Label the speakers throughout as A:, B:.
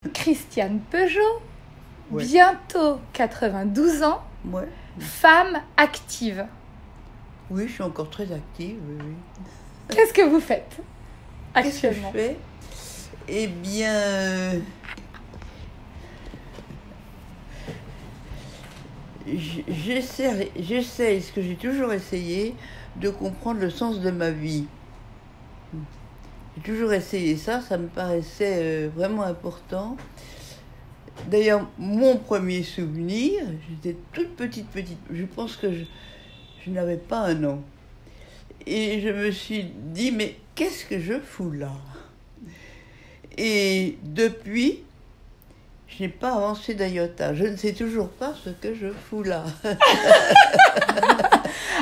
A: Christiane Peugeot,
B: Ouais.
A: bientôt 92 ans,
B: Ouais.
A: femme active.
B: Oui, je suis encore très active. Oui.
A: Qu'est-ce que vous faites
B: Qu'est-ce que je
A: actuellement?
B: fais? Eh bien, j'essaie, ce que j'ai toujours essayé, de comprendre le sens de ma vie. J'ai toujours essayé ça, ça me paraissait vraiment important. D'ailleurs, mon premier souvenir, j'étais toute petite, je pense que je n'avais pas un an. Et je me suis dit, mais qu'est-ce que je fous là? Et depuis, je n'ai pas avancé d'un iota. Je ne sais toujours pas ce que je fous là.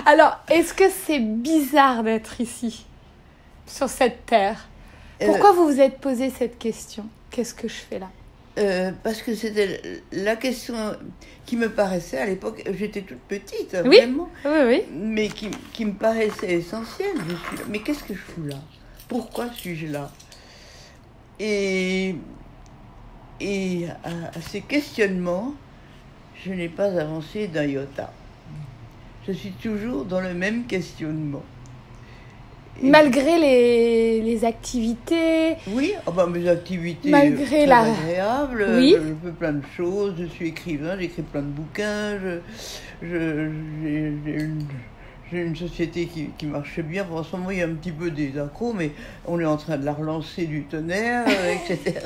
A: Alors, est-ce que c'est bizarre d'être ici, sur cette terre? Pourquoi vous vous êtes posé cette question? Qu'est-ce que je fais là?
B: Parce que c'était la question qui me paraissait à l'époque, j'étais toute petite,
A: Oui.
B: vraiment,
A: Oui.
B: mais qui me paraissait essentielle. Je suis là. Mais qu'est-ce que je fous là? Pourquoi suis-je là? Et à ces questionnements, je n'ai pas avancé d'un iota. Je suis toujours dans le même questionnement. Et
A: Malgré les activités,
B: oui, mes activités
A: malgré
B: très
A: la...
B: agréables,
A: Oui.
B: je fais plein de choses, je suis écrivain, j'écris plein de bouquins, j'ai une société qui marche bien. En ce moment, il y a un petit peu des accros, mais on est en train de la relancer du tonnerre, etc.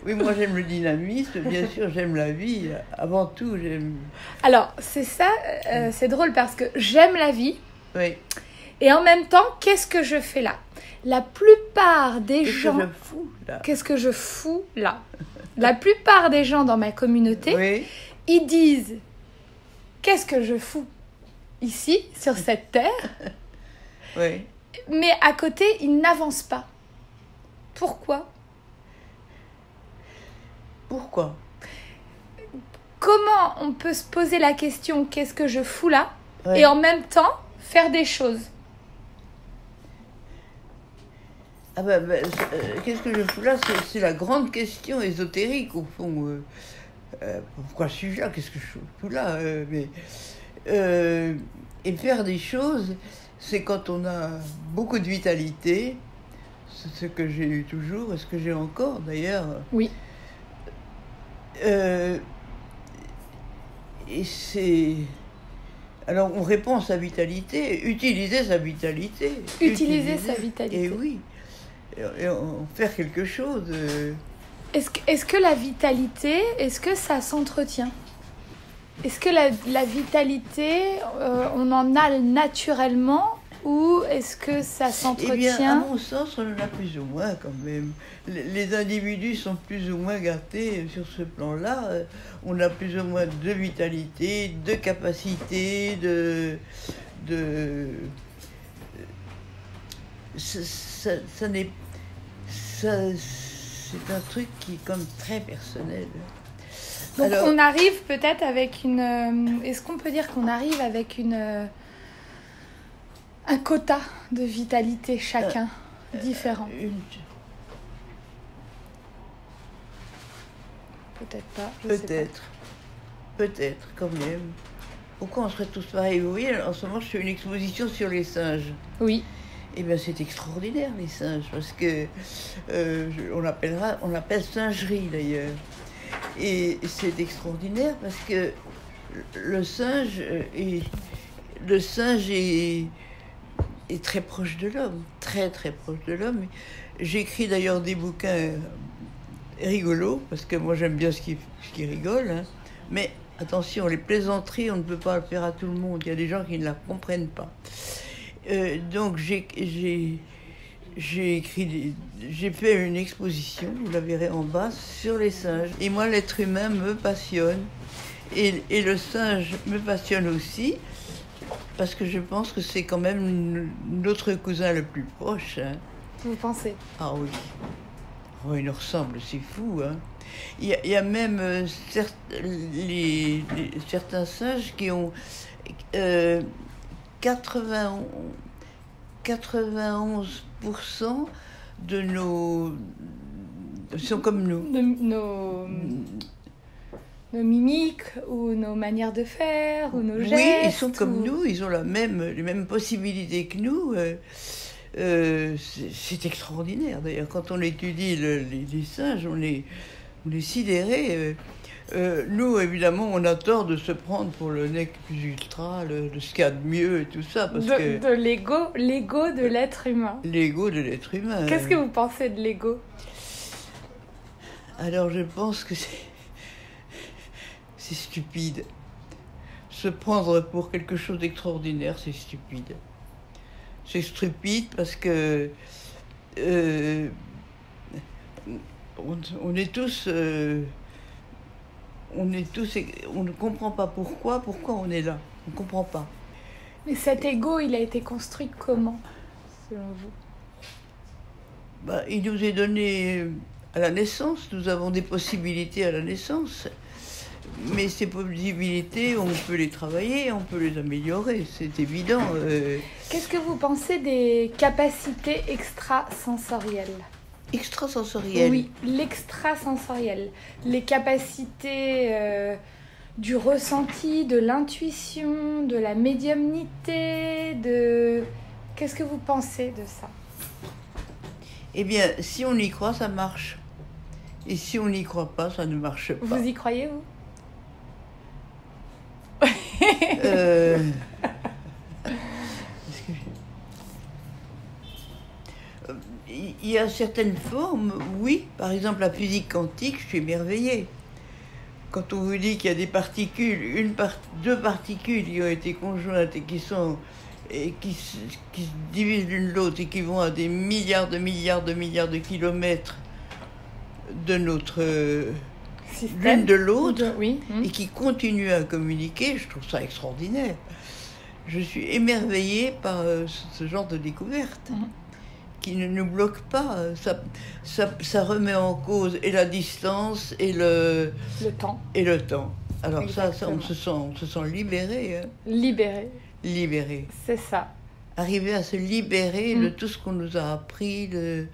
B: Oui, moi j'aime le dynamisme, bien sûr, j'aime la vie. Avant tout, j'aime...
A: Alors, c'est ça, c'est drôle parce que j'aime la vie.
B: Oui.
A: Et en même temps, qu'est-ce que je fais là? La plupart des
B: Qu'est-ce
A: gens...
B: que je fous là?
A: Qu'est-ce que je fous là? La plupart des gens dans ma communauté,
B: Oui.
A: ils disent qu'est-ce que je fous ici, sur cette terre?
B: Oui.
A: Mais à côté, ils n'avancent pas. Pourquoi?
B: Pourquoi?
A: Comment on peut se poser la question qu'est-ce que je fous là?
B: Oui.
A: Et en même temps, faire des choses?
B: Qu'est-ce que je fous là? C'est la grande question ésotérique, au fond. Pourquoi suis-je là? Qu'est-ce que je fous là? Et faire des choses, c'est quand on a beaucoup de vitalité, c'est ce que j'ai eu toujours, et ce que j'ai encore d'ailleurs.
A: Oui.
B: Et c'est... Alors, on répond à sa vitalité, utiliser sa vitalité.
A: Utiliser sa vitalité.
B: Et oui. Et en faire quelque chose.
A: Est-ce que la vitalité, est-ce que ça s'entretient? Est-ce que la vitalité, on en a naturellement ou est-ce que ça s'entretient?
B: Eh bien, à mon sens, on en a plus ou moins quand même. Les individus sont plus ou moins gâtés sur ce plan-là. On a plus ou moins de vitalité, de capacité, ça n'est... C'est un truc qui est comme très personnel.
A: Donc
B: Alors,
A: on arrive peut-être avec une... est-ce qu'on peut dire qu'on arrive avec un quota de vitalité chacun différent? Peut-être pas, je sais pas.
B: Peut-être quand même. Pourquoi on serait tous pareils? Vous voyez, en ce moment, je fais une exposition sur les singes.
A: Oui.
B: Eh bien, c'est extraordinaire, les singes, parce que on appelle singerie, d'ailleurs. Et c'est extraordinaire parce que le singe est très proche de l'homme, très très proche de l'homme. J'écris d'ailleurs des bouquins rigolos, parce que moi j'aime bien ce qui rigole, hein. Mais attention, les plaisanteries, on ne peut pas le faire à tout le monde. Il y a des gens qui ne la comprennent pas. Donc j'ai fait une exposition, vous la verrez en bas, sur les singes. Et moi, l'être humain me passionne. Et le singe me passionne aussi, parce que je pense que c'est quand même notre cousin le plus proche. Hein.
A: Vous pensez?
B: Ah oui. Oh, il nous ressemble, c'est fou. Hein. Il y a même certains singes qui ont 91% de Ils sont comme nous.
A: Nos mimiques ou nos manières de faire ou nos gestes.
B: Oui, ils sont comme nous, ils ont les mêmes possibilités que nous. C'est extraordinaire d'ailleurs. Quand on étudie les singes, on est sidéré. Nous, évidemment, on a tort de se prendre pour le nec plus ultra, ce qu'il y a de mieux et tout ça. Parce que
A: de l'ego de l'être humain.
B: L'ego de l'être humain.
A: Qu'est-ce que vous pensez de l'ego?
B: Alors, je pense que c'est stupide. Se prendre pour quelque chose d'extraordinaire, c'est stupide. C'est stupide parce que on est tous... on ne comprend pas pourquoi on est là. On ne comprend pas.
A: Mais cet ego, il a été construit comment, selon vous?
B: Il nous est donné à la naissance. Nous avons des possibilités à la naissance. Mais ces possibilités, on peut les travailler, on peut les améliorer, c'est évident.
A: Qu'est-ce que vous pensez des capacités extrasensorielles?
B: Extrasensorielles?
A: Oui, l'extrasensoriel. Les capacités du ressenti, de l'intuition, de la médiumnité, Qu'est-ce que vous pensez de ça?
B: Eh bien, si on y croit, ça marche. Et si on n'y croit pas, ça ne marche pas.
A: Vous y croyez, vous?
B: Il y a certaines formes, oui. Par exemple, la physique quantique, je suis émerveillée. Quand on vous dit qu'il y a des particules, deux particules qui ont été conjointes et qui se divisent l'une l'autre et qui vont à des milliards de kilomètres de notre l'une de l'autre,
A: oui.
B: Et qui continuent à communiquer, je trouve ça extraordinaire. Je suis émerveillée par ce genre de découverte qui ne nous bloque pas. Ça remet en cause et la distance et le
A: temps.
B: Et le temps. Alors
A: exactement.
B: on se sent libéré. Hein.
A: Libéré. C'est ça.
B: Arriver à se libérer de tout ce qu'on nous a appris, de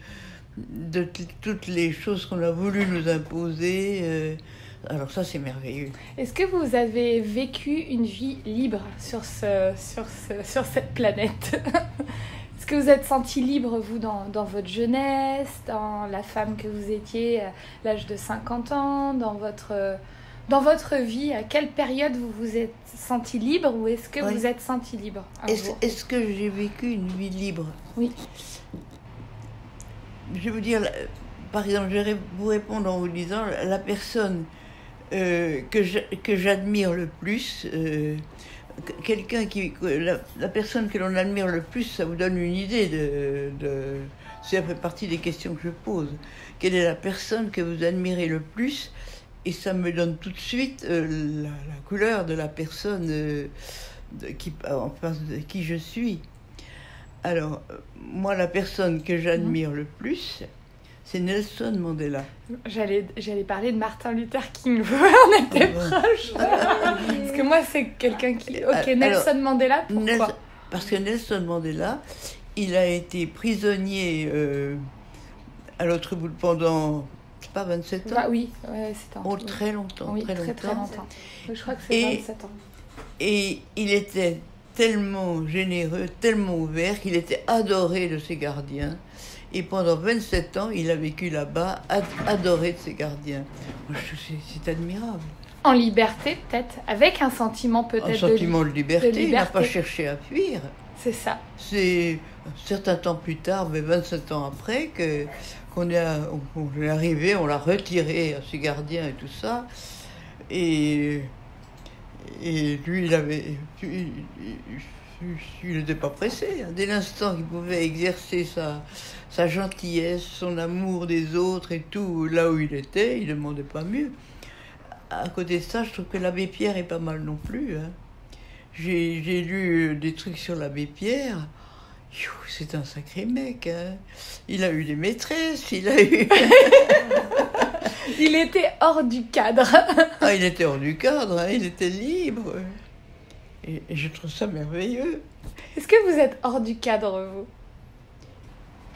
B: toutes les choses qu'on a voulu nous imposer. Alors ça, c'est merveilleux.
A: Est-ce que vous avez vécu une vie libre sur cette planète? Est-ce que vous êtes senti libre, vous, dans votre jeunesse, dans la femme que vous étiez à l'âge de 50 ans, dans votre vie? À quelle période vous vous êtes senti libre, ou est-ce que vous êtes senti libre?
B: Est-ce que j'ai vécu une vie libre?
A: Oui.
B: Je vais vous dire, par exemple, je vais vous répondre en vous disant, la personne que j'admire le plus, la personne que l'on admire le plus, ça vous donne une idée ça fait partie des questions que je pose. Quelle est la personne que vous admirez le plus? Et ça me donne tout de suite la couleur de la personne en face de qui je suis. Alors, moi, la personne que j'admire le plus, c'est Nelson Mandela.
A: J'allais parler de Martin Luther King. On était proches. Parce que moi, c'est quelqu'un qui... Ok, Nelson Mandela, pourquoi?
B: Parce que Nelson Mandela, il a été prisonnier à l'autre bout pendant, je sais pas, 27 ans.
A: Oui, c'est un peu.
B: Très longtemps.
A: Oui, très longtemps. Je crois que c'est 27 ans.
B: Et il était tellement généreux, tellement ouvert, qu'il était adoré de ses gardiens. Et pendant 27 ans, il a vécu là-bas, adoré de ses gardiens. C'est admirable.
A: En liberté, peut-être, avec un sentiment peut-être
B: un sentiment de liberté. Il n'a pas cherché à fuir.
A: C'est ça.
B: C'est un certain temps plus tard, mais 27 ans après, qu'on est arrivé, on l'a retiré à ses gardiens et tout ça. Et lui, il n'était pas pressé. Dès l'instant qu'il pouvait exercer sa gentillesse, son amour des autres et tout, là où il était, il ne demandait pas mieux. À côté de ça, je trouve que l'abbé Pierre est pas mal non plus. Hein. J'ai lu des trucs sur l'abbé Pierre. C'est un sacré mec. Hein. Il a eu des maîtresses, il a eu...
A: Il était hors du cadre.
B: Il était hors du cadre, hein, il était libre. Et je trouve ça merveilleux.
A: Est-ce que vous êtes hors du cadre, vous?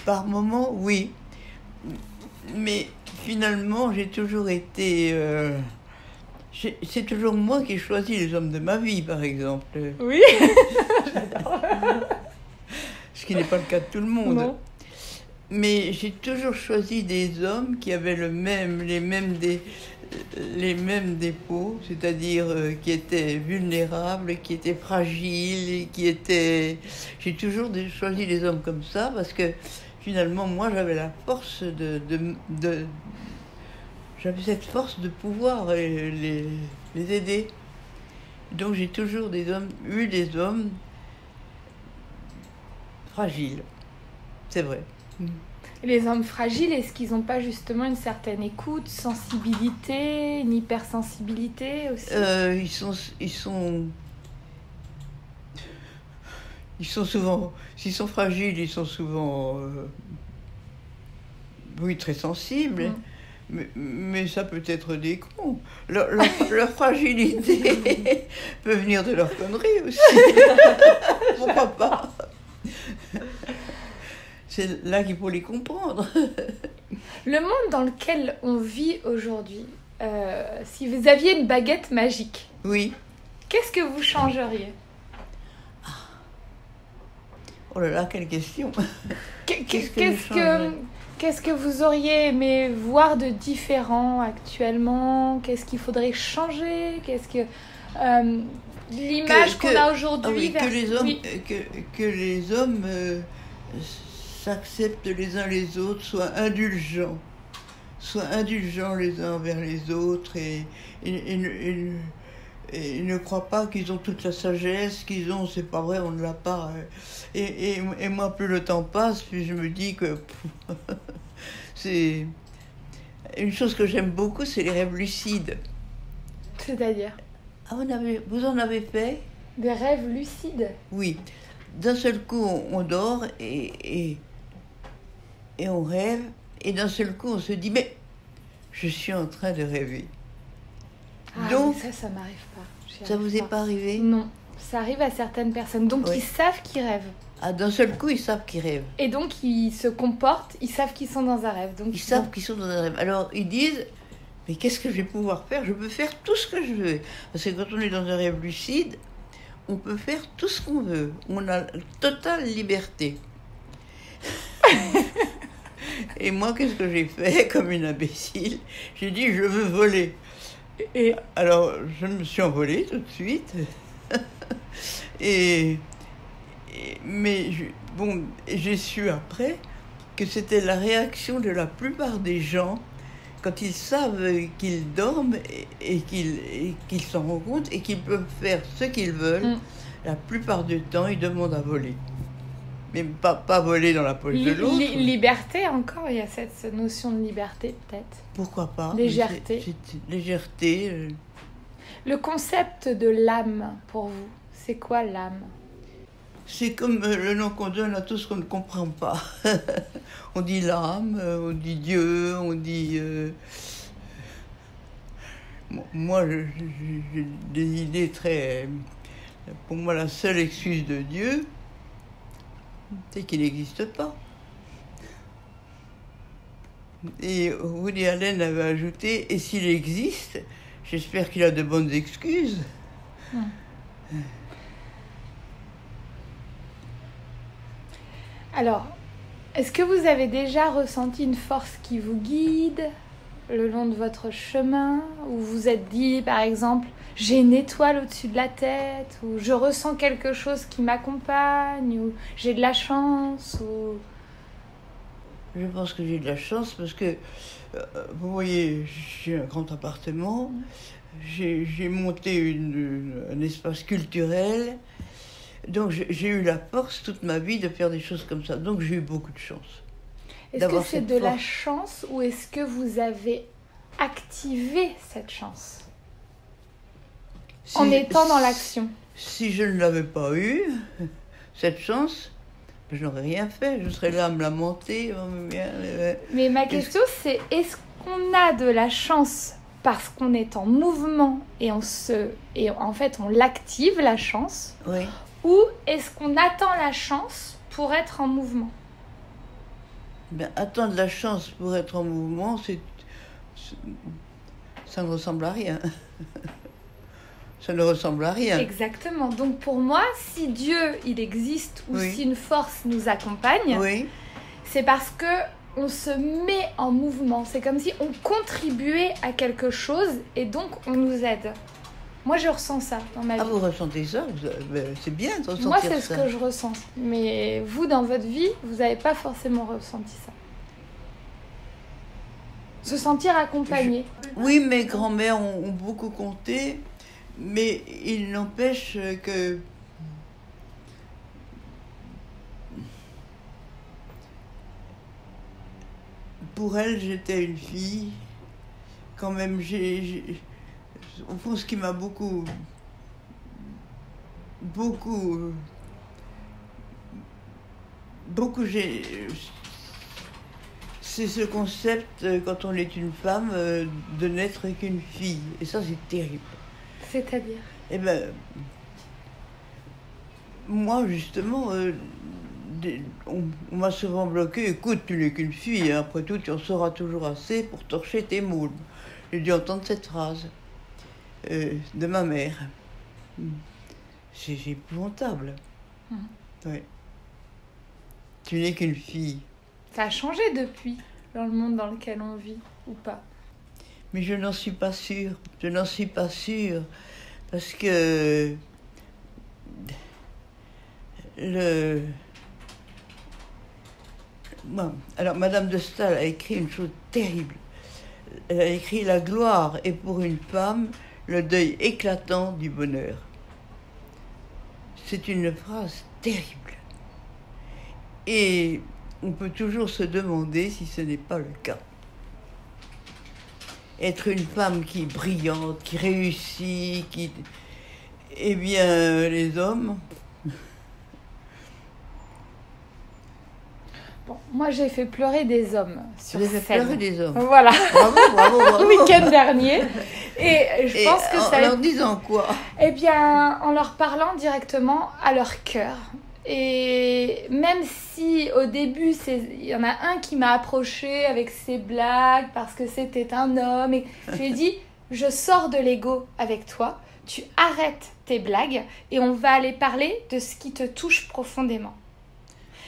B: Par moments, oui. Mais finalement, j'ai toujours été... c'est toujours moi qui choisis les hommes de ma vie, par exemple.
A: Oui.
B: Ce qui n'est pas le cas de tout le monde.
A: Non.
B: Mais j'ai toujours choisi des hommes qui avaient les mêmes dépôts, c'est-à-dire qui étaient vulnérables, qui étaient fragiles, J'ai toujours choisi des hommes comme ça parce que finalement, moi, j'avais la force j'avais cette force de pouvoir les aider. Donc j'ai toujours eu des hommes fragiles. C'est vrai.
A: Les hommes fragiles, est-ce qu'ils n'ont pas justement une certaine écoute, sensibilité, une hypersensibilité aussi?
B: Ils sont souvent, s'ils sont fragiles, ils sont souvent, oui, très sensibles. Mais ça peut être des cons. Leur fragilité peut venir de leur connerie aussi. Pourquoi pas? C'est là qu'il faut les comprendre.
A: Le monde dans lequel on vit aujourd'hui, si vous aviez une baguette magique,
B: oui.
A: Qu'est-ce que vous changeriez?
B: Oh là là, quelle question.
A: Qu'est-ce que vous auriez aimé voir de différent actuellement? Qu'est-ce qu'il faudrait changer? L'image qu'on a aujourd'hui
B: que les hommes s'acceptent les uns les autres, soient indulgents les uns envers les autres et ne croient pas qu'ils ont toute la sagesse qu'ils ont. C'est pas vrai, on ne l'a pas. Et moi, plus le temps passe, puis je me dis que c'est une chose que j'aime beaucoup, c'est les rêves lucides.
A: C'est-à-dire?
B: Ah, vous en avez fait?
A: Des rêves lucides? Oui.
B: D'un seul coup, on dort et on rêve, et d'un seul coup, on se dit, mais je suis en train de rêver.
A: Ah, donc, ça m'arrive pas.
B: Ça vous est pas arrivé?
A: Non, ça arrive à certaines personnes. Donc, oui. Ils savent qu'ils rêvent.
B: Ah, d'un seul coup, ils savent qu'ils rêvent.
A: Et donc, ils se comportent, ils savent qu'ils sont dans un rêve. Donc,
B: ils savent qu'ils sont dans un rêve. Alors, ils disent, mais qu'est-ce que je vais pouvoir faire? Je peux faire tout ce que je veux. Parce que quand on est dans un rêve lucide, on peut faire tout ce qu'on veut. On a totale liberté. Et moi, qu'est-ce que j'ai fait comme une imbécile? J'ai dit, je veux voler. Et alors, je me suis envolée tout de suite. Mais j'ai su après que c'était la réaction de la plupart des gens quand ils savent qu'ils dorment et qu'ils s'en rendent compte et qu'ils peuvent faire ce qu'ils veulent. La plupart du temps, ils demandent à voler. Mais pas voler dans la poche de l'autre.
A: Liberté encore, il y a cette notion de liberté peut-être.
B: Pourquoi pas?
A: Légèreté.
B: Légèreté.
A: Le concept de l'âme, pour vous, c'est quoi l'âme?
B: C'est comme le nom qu'on donne à tout ce qu'on ne comprend pas. On dit l'âme, on dit Dieu, on dit... Moi, j'ai des idées très... Pour moi, la seule excuse de Dieu, c'est qu'il n'existe pas. Et Woody Allen avait ajouté, et s'il existe, j'espère qu'il a de bonnes excuses.
A: Alors, est-ce que vous avez déjà ressenti une force qui vous guide le long de votre chemin, où vous vous êtes dit, par exemple, j'ai une étoile au-dessus de la tête, ou je ressens quelque chose qui m'accompagne, ou j'ai de la chance, ou...
B: Je pense que j'ai de la chance parce que, vous voyez, j'ai un grand appartement, j'ai monté un espace culturel, donc j'ai eu la force toute ma vie de faire des choses comme ça, donc j'ai eu beaucoup de chance.
A: Est-ce que c'est de la chance ou est-ce que vous avez activé cette chance en étant dans l'action?
B: Si je ne l'avais pas eu, cette chance, je n'aurais rien fait. Je serais là à me lamenter.
A: Mais ma question, c'est est-ce qu'on a de la chance parce qu'on est en mouvement et en fait on l'active, la chance,
B: oui.
A: Ou est-ce qu'on attend la chance pour être en mouvement?
B: Ben, attendre la chance pour être en mouvement, ça ne ressemble à rien. Ça ne ressemble à rien.
A: Exactement. Donc pour moi, si Dieu, il existe, ou
B: Oui.
A: si une force nous accompagne,
B: Oui,
A: c'est parce que on se met en mouvement. C'est comme si on contribuait à quelque chose et donc on nous aide. Moi, je ressens ça dans ma vie.
B: ah, vous ressentez ça? Ben, c'est bien de ressentir
A: Moi, c'est ce
B: ça.
A: que je ressens. Mais vous, dans votre vie, vous n'avez pas forcément ressenti ça. Se sentir accompagné.
B: Oui, mes grands-mères ont beaucoup compté, mais il n'empêche que pour elles, j'étais une fille. Quand même, au fond, ce qui m'a beaucoup, c'est ce concept, quand on est une femme, de n'être qu'une fille. Et ça, c'est terrible.
A: C'est-à-dire
B: Eh ben, moi, justement, on m'a souvent bloqué. Écoute, tu n'es qu'une fille, hein, après tout, tu en sauras toujours assez pour torcher tes moules. J'ai dû entendre cette phrase de ma mère. C'est épouvantable. Ouais. Tu n'es qu'une fille.
A: Ça a changé depuis, dans le monde dans lequel on vit, ou pas?
B: Mais je n'en suis pas sûre. Je n'en suis pas sûre. Parce que Bon, alors, Madame de Staël a écrit une chose terrible. Elle a écrit « La gloire est pour une femme le deuil éclatant du bonheur ». C'est une phrase terrible. Et on peut toujours se demander si ce n'est pas le cas. Être une femme qui est brillante, qui réussit, qui... Eh bien, les hommes...
A: Bon, moi, j'ai fait pleurer des hommes sur
B: Vous avez fait
A: scène.
B: pleurer des hommes.
A: Voilà,
B: Bravo, bravo, bravo.
A: le week-end dernier. Et je pense que ça
B: en
A: a
B: leur
A: été...
B: disant quoi?
A: Eh bien, en leur parlant directement à leur cœur. Et même si au début, il y en a un qui m'a approché avec ses blagues parce que c'était un homme. Et je lui ai dit, je sors de l'ego avec toi, tu arrêtes tes blagues et on va aller parler de ce qui te touche profondément.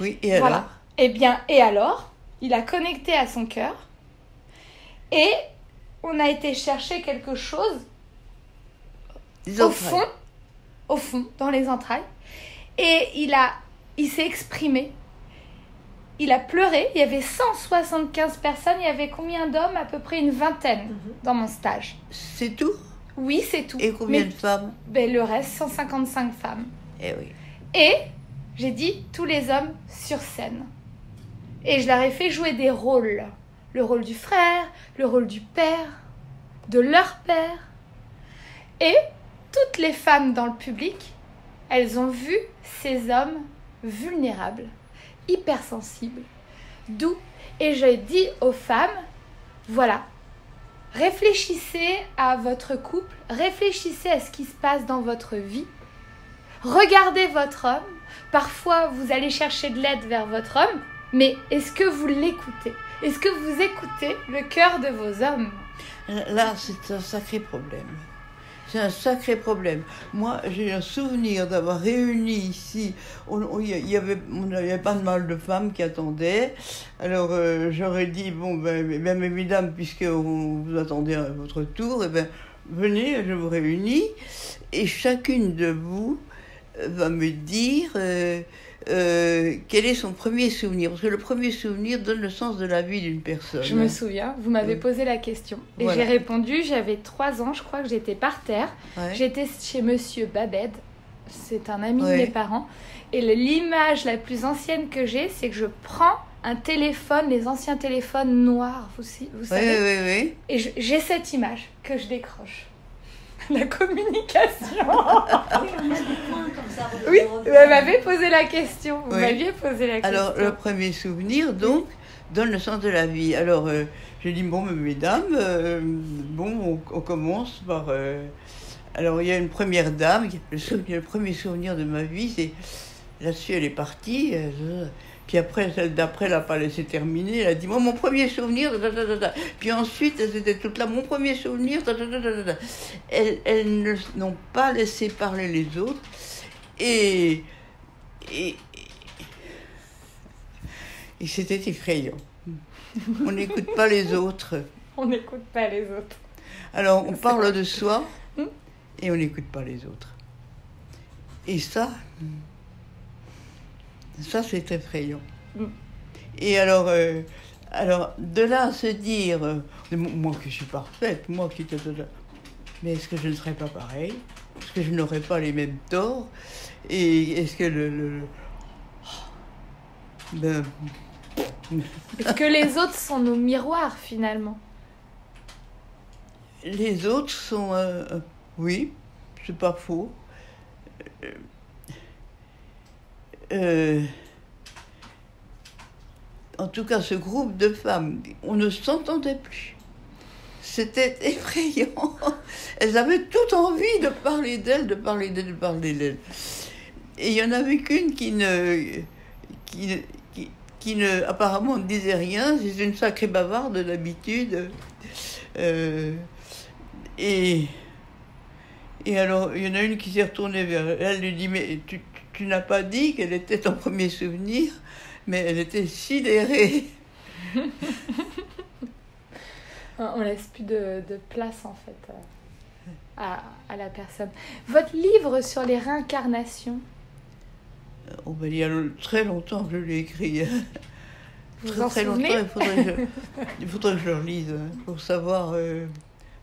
B: Oui, et alors?
A: Voilà. Eh bien, et alors, il a connecté à son cœur et on a été chercher quelque chose au fond, dans les entrailles. Et il s'est exprimé. Il a pleuré. Il y avait 175 personnes. Il y avait combien d'hommes? À peu près une vingtaine dans mon stage.
B: C'est tout?
A: Oui, c'est tout.
B: Et combien de femmes?
A: Ben, le reste, 155 femmes.
B: Eh oui.
A: Et j'ai dit tous les hommes sur scène. Et je leur ai fait jouer des rôles. Le rôle du frère, le rôle du père, de leur père. Et toutes les femmes dans le public, elles ont vu ces hommes vulnérables, hypersensibles, doux. Et j'ai dit aux femmes, voilà, réfléchissez à votre couple, réfléchissez à ce qui se passe dans votre vie. Regardez votre homme. Parfois, vous allez chercher de l'aide vers votre homme, mais est-ce que vous l'écoutez? Est-ce que vous écoutez le cœur de vos hommes?
B: Là, c'est un sacré problème. C'est un sacré problème. Moi, j'ai un souvenir d'avoir réuni ici, il y avait pas mal de femmes qui attendaient. Alors, j'aurais dit, bon, ben, mes mesdames, puisque vous attendez à votre tour, eh ben, venez, je vous réunis, et chacune de vous va me dire quel est son premier souvenir. Parce que le premier souvenir donne le sens de la vie d'une personne.
A: Je me souviens, vous m'avez posé la question. Et
B: Voilà.
A: j'ai répondu, j'avais 3 ans, je crois que j'étais par terre.
B: Ouais.
A: J'étais chez Monsieur Babed, c'est un ami de
B: Ouais.
A: mes parents. Et l'image la plus ancienne que j'ai, c'est que je prends un téléphone, les anciens téléphones noirs, vous
B: Oui,
A: savez.
B: oui, oui.
A: Et j'ai cette image que je décroche. La communication. Oui, vous m'avez posé la question. Vous
B: Oui.
A: m'aviez posé la question.
B: Alors, le premier souvenir, donc, donne le sens de la vie. Alors, j'ai dit, bon, mesdames, bon, on commence par... alors, il y a une première dame, le premier souvenir de ma vie, c'est... Là-dessus, elle est partie. Puis après, celle d'après, elle n'a pas laissé terminer. Elle a dit, moi, mon premier souvenir, da, da, da, da. Puis ensuite, elles étaient toutes là, mon premier souvenir, da, da, da, da, da. Elles n'ont pas laissé parler les autres. Et c'était effrayant. On n'écoute pas les autres.
A: On n'écoute pas les autres.
B: Alors, on parle de soi et on n'écoute pas les autres. Et ça c'est effrayant. Et alors, de là à se dire, moi qui suis parfaite, moi qui... Mais est-ce que je ne serais pas pareil? Est-ce que je n'aurais pas les mêmes torts? Et est-ce que
A: Est-ce que les autres sont nos miroirs, finalement?
B: Les autres sont... oui, c'est pas faux. En tout cas, ce groupe de femmes, on ne s'entendait plus. C'était effrayant. Elles avaient toute envie de parler d'elles, de parler d'elles, de parler d'elles. Et il y en avait qu'une qui apparemment ne disait rien. C'est une sacrée bavarde d'habitude. Et alors, il y en a une qui s'est retournée vers elle. Elle lui dit, mais tu n'as pas dit qu'elle était ton premier souvenir? Mais elle était sidérée.
A: On laisse plus de place, en fait, à la personne. Votre livre sur les réincarnations?
B: Il y a très longtemps que je l'ai écrit.
A: Vous en souvenez?
B: Il faudrait que je le relise pour savoir. Il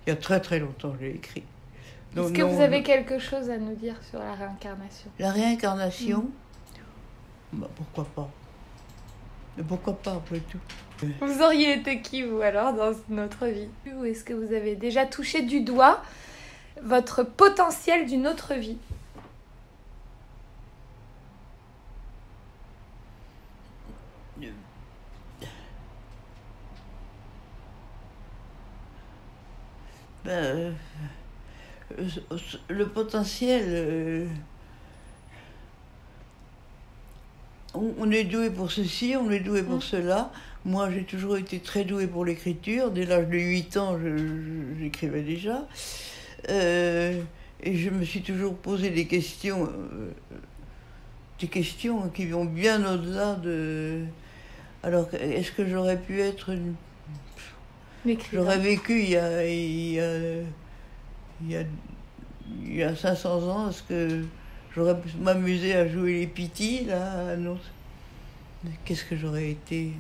B: y a très très longtemps que je l'ai écrit.
A: Est-ce que vous avez quelque chose à nous dire sur la réincarnation?
B: La réincarnation, pourquoi pas? Mais pourquoi pas, après tout?
A: Vous auriez été qui, vous, alors, dans notre vie? Ou est-ce que vous avez déjà touché du doigt votre potentiel d'une autre vie?
B: Le potentiel... on est doué pour ceci, on est doué pour cela. Moi, j'ai toujours été très douée pour l'écriture. Dès l'âge de 8 ans, j'écrivais déjà. Et je me suis toujours posé des questions qui vont bien au-delà de... Alors, est-ce que j'aurais pu être une... J'aurais vécu il y a 500 ans, est-ce que j'aurais pu m'amuser à jouer les pitis, là? Non. Qu'est-ce que j'aurais été?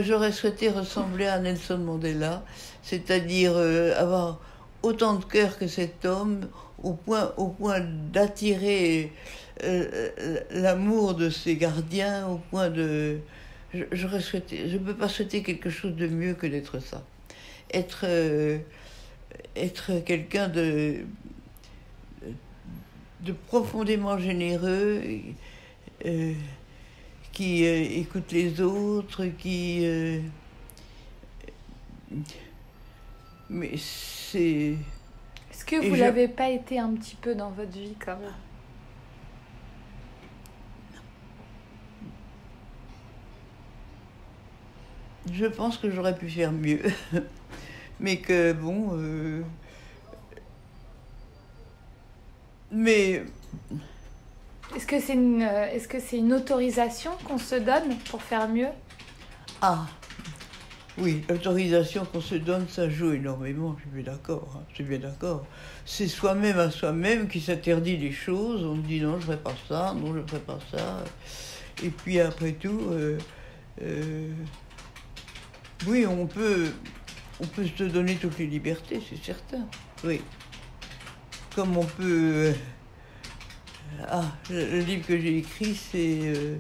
B: J'aurais souhaité ressembler à Nelson Mandela, c'est-à-dire avoir autant de cœur que cet homme, au point d'attirer l'amour de ses gardiens, au point de... J'aurais souhaité... Je ne peux pas souhaiter quelque chose de mieux que d'être ça. Être quelqu'un de profondément généreux, qui écoute les autres, mais c'est...
A: Est-ce que vous l'avez pas été un petit peu dans votre vie, quand même?
B: Je pense que j'aurais pu faire mieux. Mais que, bon... Mais...
A: Est-ce que c'est une autorisation qu'on se donne pour faire mieux?
B: Ah, oui, l'autorisation qu'on se donne, ça joue énormément, je suis bien d'accord. Hein, je suis bien d'accord. C'est soi-même à soi-même qui s'interdit les choses. On dit non, je ne ferai pas ça, non, je ne ferai pas ça. Et puis après tout... oui, on peut se donner toutes les libertés, c'est certain. Oui. Comme on peut... le livre que j'ai écrit, c'est...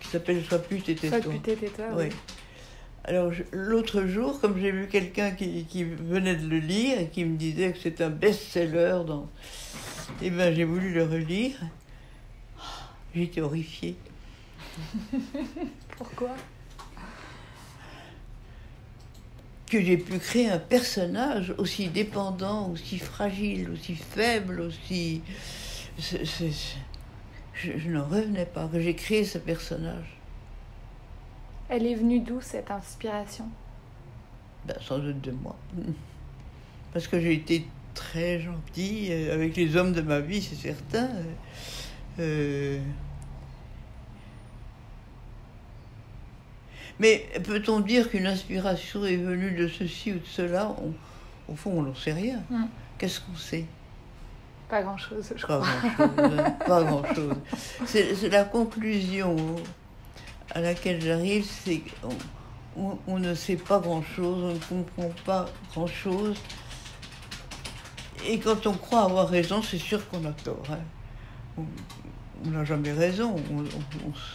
B: qui s'appelle Sois pute et tais-toi.
A: Sois pute et tais-toi, oui.
B: Alors, l'autre jour, comme j'ai vu quelqu'un qui venait de le lire et qui me disait que c'est un best-seller, eh bien, j'ai voulu le relire. J'étais horrifiée.
A: Pourquoi?
B: Que j'ai pu créer un personnage aussi dépendant, aussi fragile, aussi faible, aussi... je n'en revenais pas, que j'ai créé ce personnage.
A: Elle est venue d'où, cette inspiration?
B: Ben, sans doute de moi. Parce que j'ai été très gentille avec les hommes de ma vie, c'est certain. Mais peut-on dire qu'une inspiration est venue de ceci ou de cela? Au fond, on n'en sait rien. Qu'est-ce qu'on sait?
A: Pas grand-chose, je
B: Pas
A: crois.
B: grand-chose. Pas grand-chose. C'est la conclusion à laquelle j'arrive, c'est qu'on ne sait pas grand-chose, on ne comprend pas grand-chose. Et quand on croit avoir raison, c'est sûr qu'on a tort. Hein. On n'a jamais raison,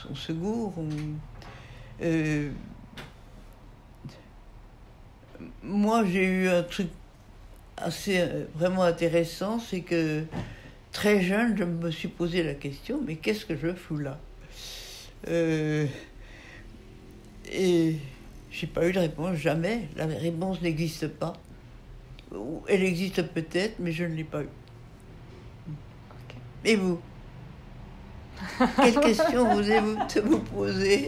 B: on se gourre. Moi, j'ai eu un truc assez vraiment intéressant, c'est que très jeune, je me suis posé la question, mais qu'est-ce que je fous là? Et j'ai pas eu de réponse, jamais. La réponse n'existe pas. Elle existe peut-être, mais je ne l'ai pas eue.
A: Ok.
B: Et vous? Quelle question vous posez?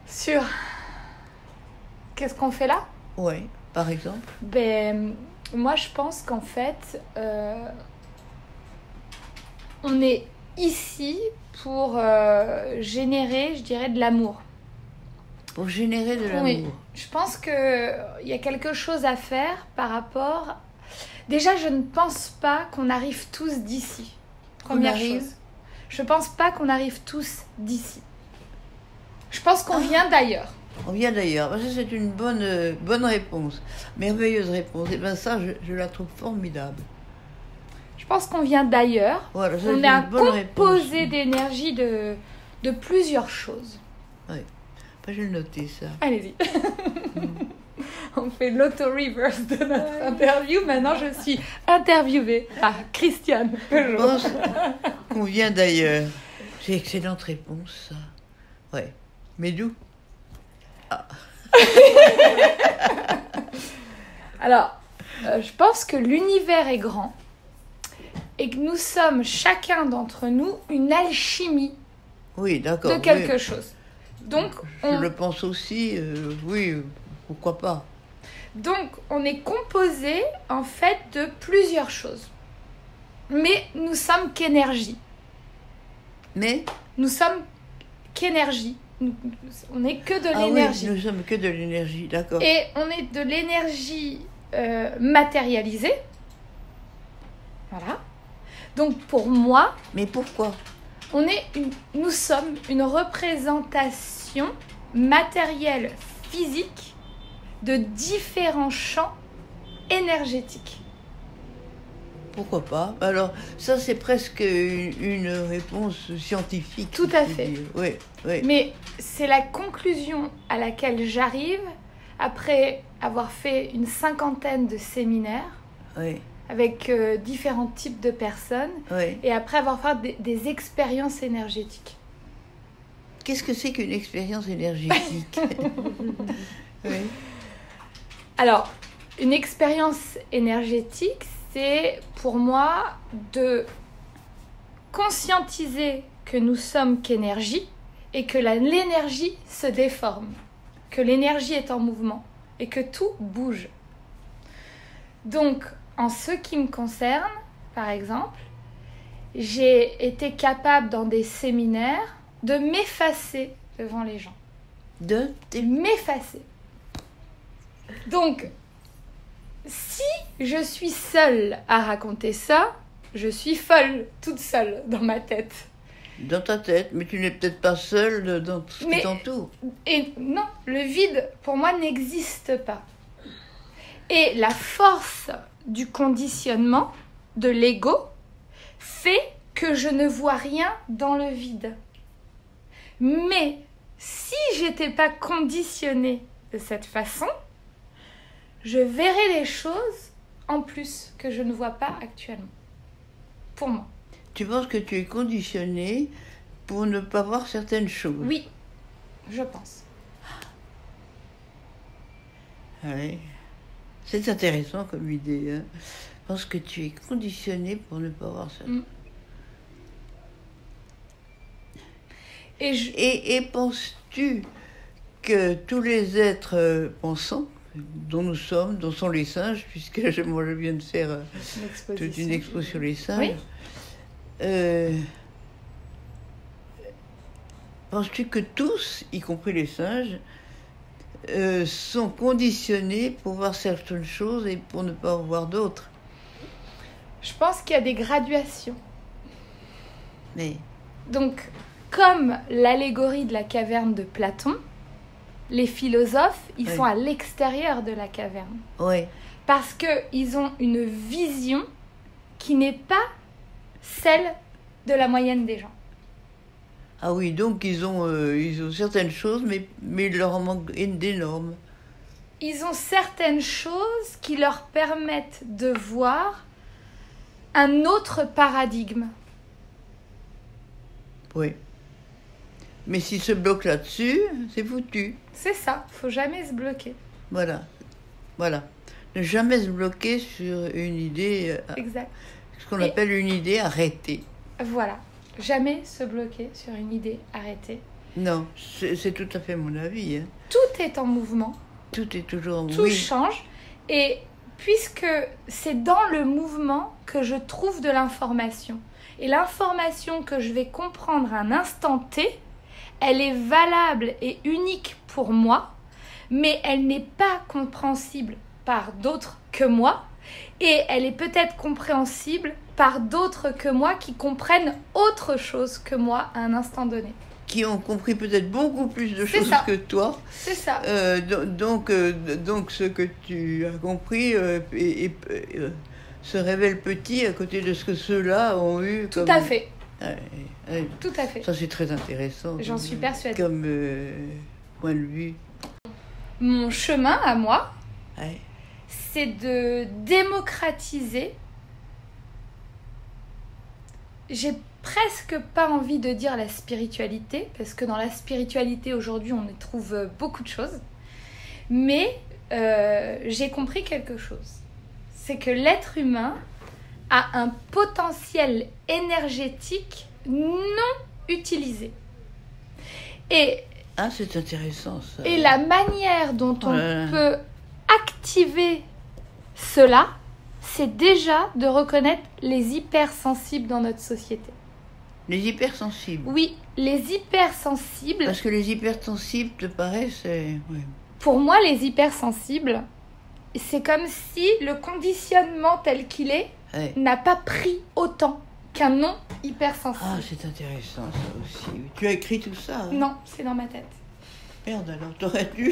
A: Sur qu'est-ce qu'on fait là?
B: Oui, par exemple.
A: Ben, moi, je pense qu'en fait, on est ici pour générer, je dirais, de l'amour.
B: Pour générer de l'amour.
A: Oui, je pense qu'il y a quelque chose à faire par rapport... Déjà, je ne pense pas qu'on arrive tous d'ici. Première chose. Je ne pense pas qu'on arrive tous d'ici. Je pense qu'on vient d'ailleurs.
B: On vient d'ailleurs. Ça, c'est une bonne réponse. Merveilleuse réponse. Et bien ça, je la trouve formidable.
A: Je pense qu'on vient d'ailleurs.
B: Voilà, ça,
A: on est un composé d'énergie de plusieurs choses.
B: Oui. Ben, je vais le noter, ça.
A: Allez-y. On fait l'auto-reverse de notre interview. Maintenant, je suis interviewée par Christiane.
B: Je pense qu'on vient d'ailleurs. C'est une excellente réponse, ça. Ouais. Mais d'où?
A: Alors, je pense que l'univers est grand et que nous sommes, chacun d'entre nous, une alchimie
B: de
A: quelque chose. Donc,
B: je le pense aussi, oui, pourquoi pas.
A: Donc, on est composé, en fait, de plusieurs choses. Mais nous sommes qu'énergie.
B: Mais
A: nous sommes qu'énergie. On n'est que de l'énergie.
B: Oui, nous sommes que de l'énergie, d'accord.
A: Et on est de l'énergie matérialisée. Voilà. Donc pour moi...
B: Mais pourquoi?
A: Nous sommes une représentation matérielle, physique, de différents champs énergétiques.
B: Pourquoi pas? Alors, ça, c'est presque une réponse scientifique.
A: Tout à fait.
B: Oui, oui.
A: Mais c'est la conclusion à laquelle j'arrive après avoir fait une 50aine de séminaires avec différents types de personnes et après avoir fait des expériences énergétiques.
B: Qu'est-ce que c'est qu'une expérience énergétique?
A: Alors, une expérience énergétique, c'est pour moi de conscientiser que nous sommes qu'énergie et que l'énergie se déforme, que l'énergie est en mouvement et que tout bouge. Donc, en ce qui me concerne, par exemple, j'ai été capable dans des séminaires de m'effacer devant les gens. De m'effacer. Donc, si je suis seule à raconter ça, je suis folle, toute seule dans ma tête.
B: Dans ta tête, mais tu n'es peut-être pas seule dans tout ce qui t'entoure.
A: Et non, le vide, pour moi, n'existe pas. Et la force du conditionnement, de l'ego, fait que je ne vois rien dans le vide. Mais si j'étais pas conditionnée de cette façon, je verrais les choses en plus que je ne vois pas actuellement. Pour moi.
B: Tu penses que tu es conditionnée pour ne pas voir certaines choses?
A: Oui, je pense.
B: Oui. C'est intéressant comme idée. Hein. Je pense que tu es conditionnée pour ne pas voir ça. Et penses-tu que tous les êtres pensants dont nous sommes, dont sont les singes, puisque moi je viens de faire toute une expo sur les singes, oui. Penses-tu que tous, y compris les singes, sont conditionnés pour voir certaines choses et pour ne pas en voir d'autres?
A: Je pense qu'il y a des graduations.
B: Mais...
A: Donc, comme l'allégorie de la caverne de Platon, les philosophes, ils sont à l'extérieur de la caverne.
B: Oui.
A: Parce qu'ils ont une vision qui n'est pas celle de la moyenne des gens.
B: Ah oui, donc ils ont certaines choses, mais il leur en manque d'énormes.
A: Ils ont certaines choses qui leur permettent de voir un autre paradigme.
B: Oui. Mais s'ils se bloquent là-dessus, c'est foutu.
A: C'est ça, faut jamais se bloquer.
B: Voilà. Ne jamais se bloquer sur une idée...
A: Exact.
B: Ce qu'on appelle une idée arrêtée.
A: Voilà. Jamais se bloquer sur une idée arrêtée.
B: Non, c'est tout à fait mon avis. Hein.
A: Tout est en mouvement.
B: Tout est toujours en
A: Tout
B: mouvement.
A: change. Et puisque c'est dans le mouvement que je trouve de l'information. Et l'information que je vais comprendre à un instant T, elle est valable et unique pour moi, mais elle n'est pas compréhensible par d'autres que moi. Et elle est peut-être compréhensible par d'autres que moi qui comprennent autre chose que moi à un instant donné.
B: Qui ont compris peut-être beaucoup plus de choses que toi.
A: C'est ça.
B: Donc, ce que tu as compris se révèle petit à côté de ce que ceux-là ont eu.
A: Tout à fait. Tout à fait.
B: Ça, c'est très intéressant.
A: J'en suis persuadée.
B: Comme point de vue.
A: Mon chemin à moi,
B: ouais.
A: C'est de démocratiser. J'ai presque pas envie de dire la spiritualité, parce que dans la spiritualité aujourd'hui on y trouve beaucoup de choses, mais j'ai compris quelque chose, c'est que l'être humain a un potentiel énergétique non utilisé. Et
B: c'est intéressant ça.
A: Et la manière dont on peut activer cela, c'est déjà de reconnaître les hypersensibles dans notre société.
B: Les hypersensibles? Oui,
A: les hypersensibles.
B: Parce que les hypersensibles te paraissent... Oui.
A: Pour moi, les hypersensibles, c'est comme si le conditionnement tel qu'il est n'a pas pris autant qu'un non hypersensible.
B: Ah, c'est intéressant ça aussi. Tu as écrit tout ça?
A: Non, c'est dans ma tête.
B: Merde, alors t'aurais dû...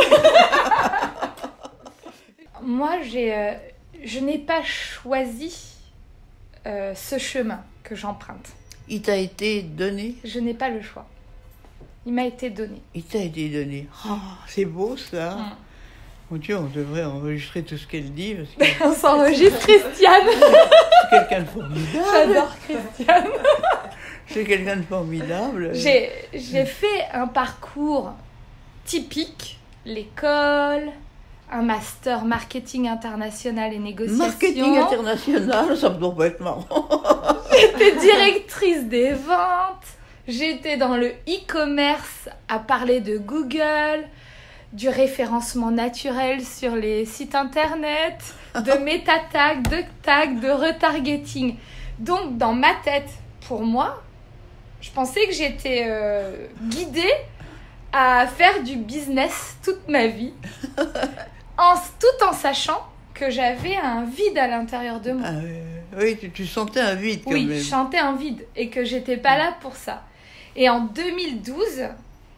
A: Moi, je n'ai pas choisi ce chemin que j'emprunte.
B: Il t'a été donné?
A: Je n'ai pas le choix. Il m'a été donné.
B: Il t'a été donné. Oh, c'est beau ça. Mon Dieu, on devrait enregistrer tout ce qu'elle dit. Parce que...
A: On s'enregistre, Christiane.
B: C'est quelqu'un de formidable.
A: J'adore Christiane.
B: C'est quelqu'un de formidable.
A: J'ai fait un parcours typique. L'école, un master marketing international et négociation.
B: Marketing international, ça me doit pas être marrant.
A: J'étais directrice des ventes. J'étais dans le e-commerce à parler de Google, du référencement naturel sur les sites internet, de méta-tags, de tags, de retargeting. Donc, dans ma tête, pour moi, je pensais que j'étais guidée à faire du business toute ma vie, tout en sachant que j'avais un vide à l'intérieur de moi.
B: Oui, tu sentais un vide quand même.
A: Oui, je sentais un vide et que j'étais pas là pour ça. Et en 2012,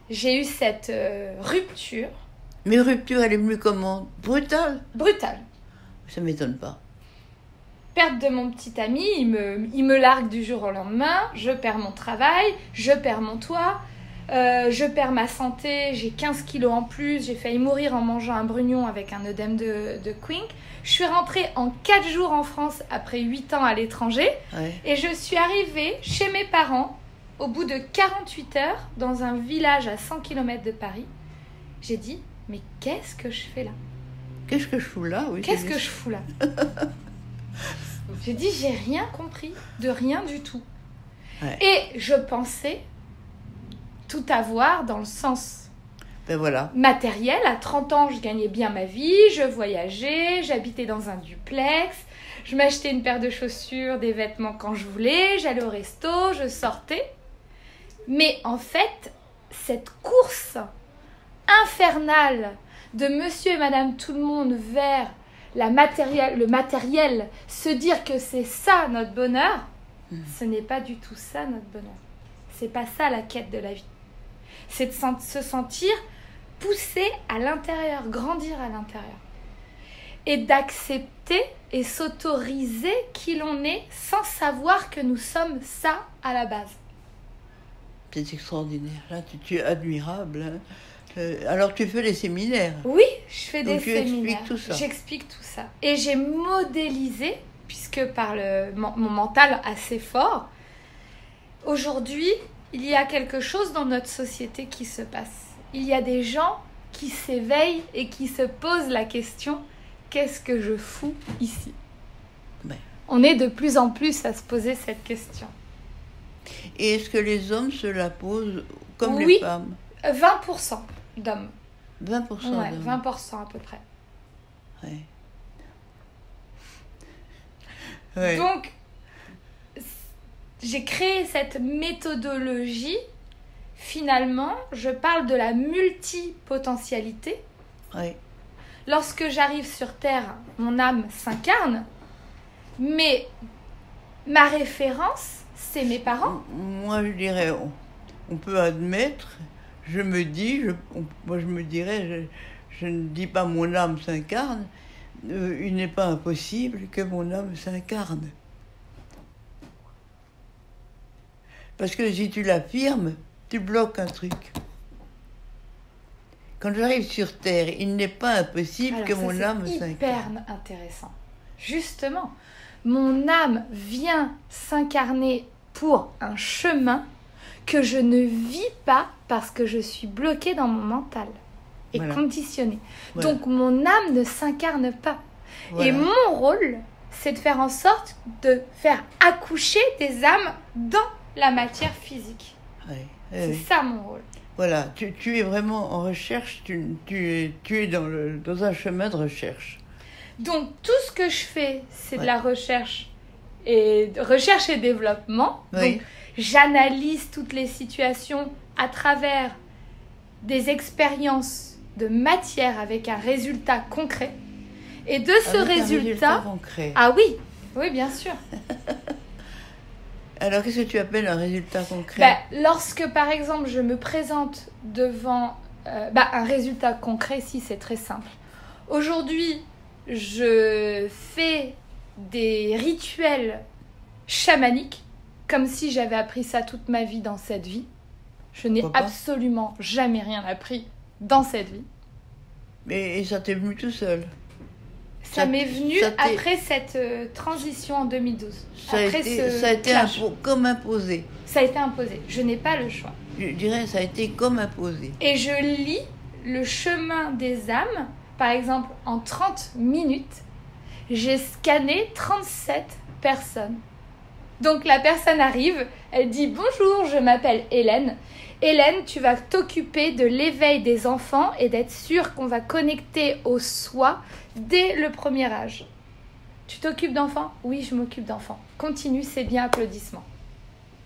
A: j'ai eu cette rupture.
B: Mais rupture, elle est venue comment? Brutale?
A: Brutale.
B: Ça m'étonne pas.
A: Perte de mon petit ami, il me largue du jour au lendemain, je perds mon travail, je perds mon toit, je perds ma santé, j'ai 15 kilos en plus, j'ai failli mourir en mangeant un brugnon avec un œdème de Quink. Je suis rentrée en 4 jours en France après 8 ans à l'étranger et je suis arrivée chez mes parents au bout de 48 heures dans un village à 100 km de Paris. J'ai dit, mais qu'est-ce que je fais là?
B: Qu'est-ce que je fous là? Oui,
A: qu'est-ce que je fous là? J'ai dit, j'ai rien compris, de rien du tout. Et je pensais, tout avoir dans le sens
B: Ben voilà.
A: matériel. À 30 ans, je gagnais bien ma vie, je voyageais, j'habitais dans un duplex, je m'achetais une paire de chaussures, des vêtements quand je voulais, j'allais au resto, je sortais. Mais en fait, cette course infernale de monsieur et madame tout le monde vers le matériel, se dire que c'est ça notre bonheur, ce n'est pas du tout ça notre bonheur. C'est pas ça la quête de la vie. C'est de se sentir poussé à l'intérieur, grandir à l'intérieur. Et d'accepter et s'autoriser qui l'on est sans savoir que nous sommes ça à la base.
B: C'est extraordinaire. Là, tu es admirable. Hein. Alors, tu fais les séminaires.
A: Oui, je fais des
B: Donc,
A: séminaires.
B: Expliques tout ça.
A: J'explique tout ça. Et j'ai modélisé, puisque par mon mental assez fort, aujourd'hui, il y a quelque chose dans notre société qui se passe. Il y a des gens qui s'éveillent et qui se posent la question « Qu'est-ce que je fous ici ?»
B: Ouais.
A: On est de plus en plus à se poser cette question.
B: Et est-ce que les hommes se la posent comme
A: Oui.
B: les femmes?
A: 20% d'hommes.
B: 20%
A: Ouais,
B: d'hommes.
A: 20% à peu près.
B: Ouais. Ouais.
A: Donc, j'ai créé cette méthodologie. Finalement, je parle de la multipotentialité.
B: Ouais.
A: Lorsque j'arrive sur Terre, mon âme s'incarne, mais ma référence, c'est mes parents.
B: Moi, je dirais, on peut admettre, je me dirais, je ne dis pas mon âme s'incarne, il n'est pas impossible que mon âme s'incarne. Parce que si tu l'affirmes, tu bloques un truc. Quand j'arrive sur Terre, il n'est pas impossible
A: Alors,
B: que
A: ça,
B: mon âme
A: c'est hyper
B: s'incarne.
A: intéressant. Justement, mon âme vient s'incarner pour un chemin que je ne vis pas parce que je suis bloquée dans mon mental et
B: Voilà.
A: conditionnée.
B: Voilà.
A: Donc mon âme ne s'incarne pas.
B: Voilà.
A: Et mon rôle, c'est de faire en sorte de faire accoucher des âmes dans la matière physique.
B: Ouais.
A: C'est ça mon rôle.
B: Voilà, tu es vraiment en recherche, tu es dans un chemin de recherche.
A: Donc tout ce que je fais, c'est de
B: Ouais.
A: la recherche et développement.
B: Oui.
A: Donc j'analyse toutes les situations à travers des expériences de matière avec un résultat concret. Et de ce
B: Avec un
A: résultat,
B: concret.
A: ah oui, oui bien sûr.
B: Alors, qu'est-ce que tu appelles un résultat concret?
A: Lorsque par exemple je me présente devant un résultat concret, si c'est très simple. Aujourd'hui, je fais des rituels chamaniques comme si j'avais appris ça toute ma vie dans cette vie. Je n'ai
B: Pourquoi pas
A: absolument jamais rien appris dans cette vie.
B: Et ça t'est venu tout seul?
A: Ça m'est venu
B: ça t'est-
A: après cette transition en 2012.
B: Ça a
A: Après
B: été
A: clash.
B: comme imposé.
A: Ça a été imposé. Je n'ai pas le choix.
B: Je dirais, ça a été comme imposé.
A: Et je lis le chemin des âmes. Par exemple, en 30 minutes, j'ai scanné 37 personnes. Donc la personne arrive, elle dit « Bonjour, je m'appelle Hélène. Hélène, tu vas t'occuper de l'éveil des enfants et d'être sûre qu'on va connecter au soi dès le premier âge. Tu t'occupes d'enfants? Oui, je m'occupe d'enfants. Continue, c'est bien, applaudissements.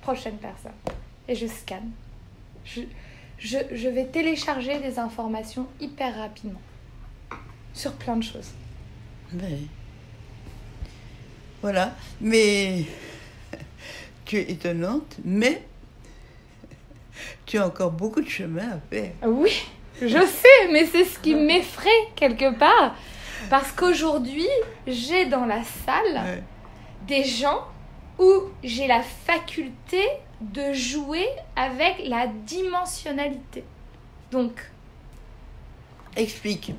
A: Prochaine personne. » Et je scanne. Je vais télécharger des informations hyper rapidement sur plein de choses.
B: Mais... Voilà. Mais tu es étonnante, mais tu as encore beaucoup de chemin à faire.
A: Oui, je sais, mais c'est ce qui m'effraie quelque part. Parce qu'aujourd'hui, j'ai dans la salle
B: Ouais.
A: des gens où j'ai la faculté de jouer avec la dimensionnalité. Donc,
B: Explique.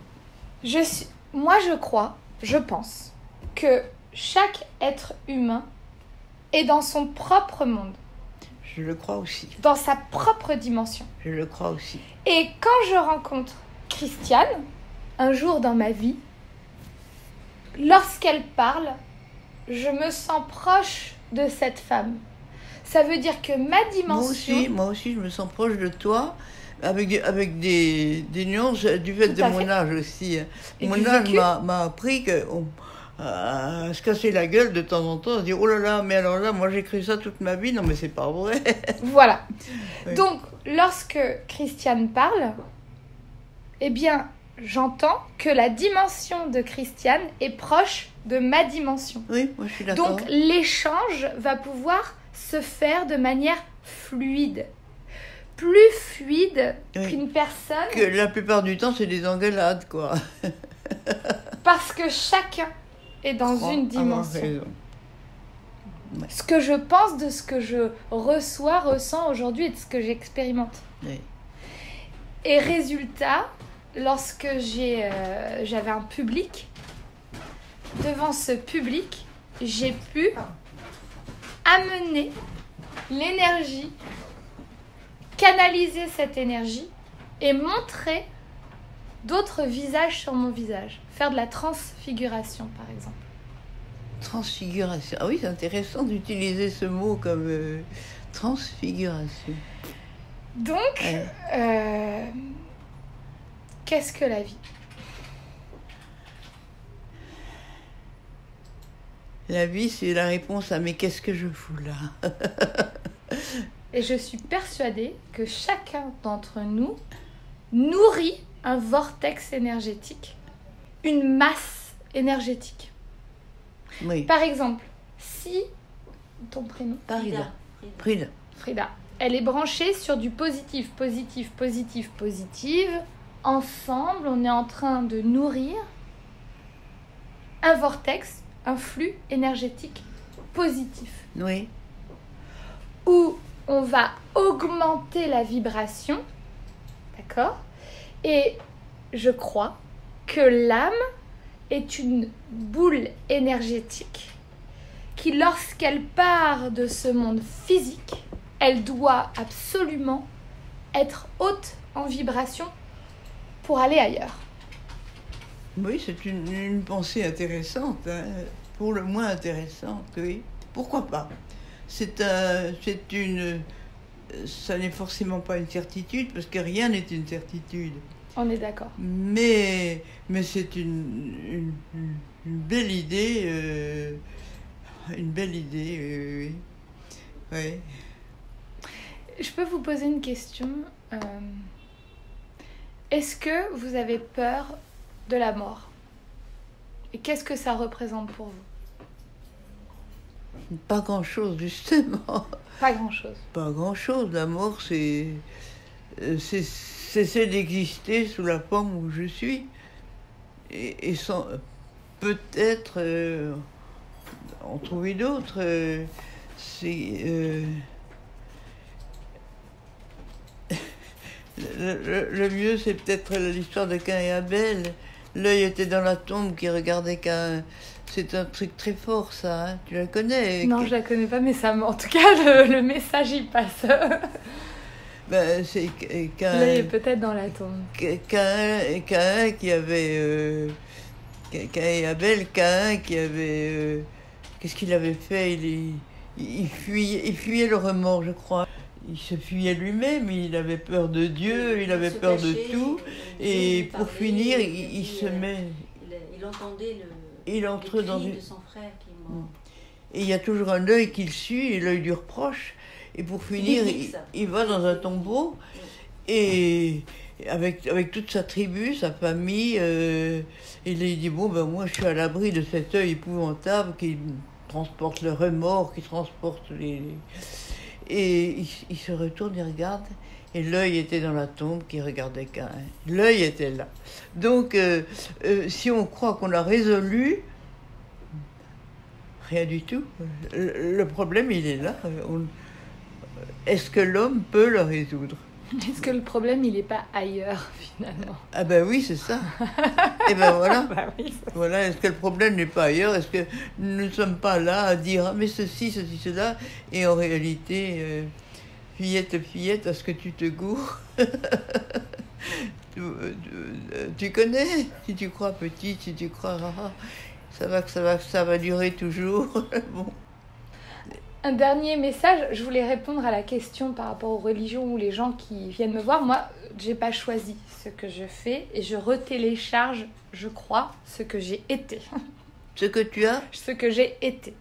A: moi je pense que chaque être humain est dans son propre monde,
B: Je le crois aussi.
A: dans sa propre dimension.
B: Je le crois aussi.
A: Et quand je rencontre Christiane, un jour dans ma vie, lorsqu'elle parle, je me sens proche de cette femme. Ça veut dire que ma dimension...
B: Moi aussi, je me sens proche de toi, avec des nuances du fait de mon âge aussi. Mon âge m'a appris à se casser la gueule de temps en temps, à se dire, oh là là, mais alors là, moi j'ai cru ça toute ma vie, non mais c'est pas vrai.
A: Voilà. Oui. Donc, lorsque Christiane parle, eh bien, j'entends que la dimension de Christiane est proche de ma dimension.
B: Oui, moi je suis d'accord.
A: Donc, l'échange va pouvoir se faire de manière fluide. Plus fluide qu'une personne...
B: Que la plupart du temps, c'est des engueulades, quoi.
A: Parce que chacun est dans une dimension. Ce que je pense de ce que je ressens aujourd'hui et de ce que j'expérimente.
B: Oui.
A: Et résultat, lorsque j'avais un public, devant ce public, j'ai pu amener l'énergie, canaliser cette énergie et montrer d'autres visages sur mon visage. Faire de la transfiguration, par exemple.
B: Transfiguration. Ah oui, c'est intéressant d'utiliser ce mot comme transfiguration.
A: Donc, qu'est-ce que la vie ?
B: La vie, c'est la réponse à « mais qu'est-ce que je fous là ?»
A: Et je suis persuadée que chacun d'entre nous nourrit un vortex énergétique, une masse énergétique.
B: Oui.
A: Par exemple, si ton prénom... Frida. Elle est branchée sur du positif. Ensemble, on est en train de nourrir un vortex, un flux énergétique positif.
B: Oui.
A: Où on va augmenter la vibration, d'accord ? Et je crois que l'âme est une boule énergétique qui, lorsqu'elle part de ce monde physique, elle doit absolument être haute en vibration pour aller ailleurs.
B: Oui, c'est une pensée intéressante, hein, pour le moins intéressante, oui. Pourquoi pas ? Ça n'est forcément pas une certitude, parce que rien n'est une certitude.
A: On est d'accord.
B: Mais c'est une belle idée, oui. Oui.
A: Je peux vous poser une question. Est-ce que vous avez peur de la mort ? Et qu'est-ce que ça représente pour vous ?
B: Pas grand-chose, justement.
A: Pas grand-chose.
B: Pas grand-chose. La mort, c'est cesser d'exister sous la forme où je suis. Et sans peut-être en trouver d'autres. Le mieux, c'est peut-être l'histoire de Caïn et Abel. L'œil était dans la tombe qui regardait Caïn. C'est un truc très fort, ça. Hein. Tu la connais ?
A: Non, je la connais pas, mais ça, en tout cas, le message, il passe.
B: Ben, c'est Caïn.
A: L'œil est peut-être dans la tombe.
B: Caïn qui avait... Caïn et Abel, Caïn qui avait... qu'est-ce qu'il avait fait ? Il fuyait le remords, je crois. Il se fuyait lui-même, il avait peur de Dieu, il avait peur de tout. Et pour finir, il se met...
C: Il entendait
B: il entre dans une...
C: de son frère qui est mort.
B: Et il y a toujours un œil qui le suit, et l'œil du reproche. Et pour finir, il va dans un tombeau, et avec toute sa tribu, sa famille, il dit, bon, ben moi je suis à l'abri de cet œil épouvantable qui transporte le remords, qui transporte les... Et il se retourne, il regarde, et l'œil était dans la tombe qui regardait Caïn. L'œil était là. Donc, si on croit qu'on a résolu, rien du tout. Le problème, il est là. Est-ce que l'homme peut le résoudre ?
A: Est-ce que le problème, il n'est pas ailleurs, finalement ?
B: Ah ben oui, c'est ça. Et ben voilà.
A: Bah oui,
B: Voilà, est-ce que le problème n'est pas ailleurs ? Est-ce que nous ne sommes pas là à dire « Ah, mais ceci, cela » et en réalité, fillette, à ce que tu te gourres. Tu connais ? Si tu crois petite, si tu crois ça va durer toujours. Bon.
A: Un dernier message, je voulais répondre à la question par rapport aux religions ou les gens qui viennent me voir. Moi, j'ai pas choisi ce que je fais et je retélécharge, je crois, ce que j'ai été.
B: Ce que tu as.
A: Ce que j'ai été.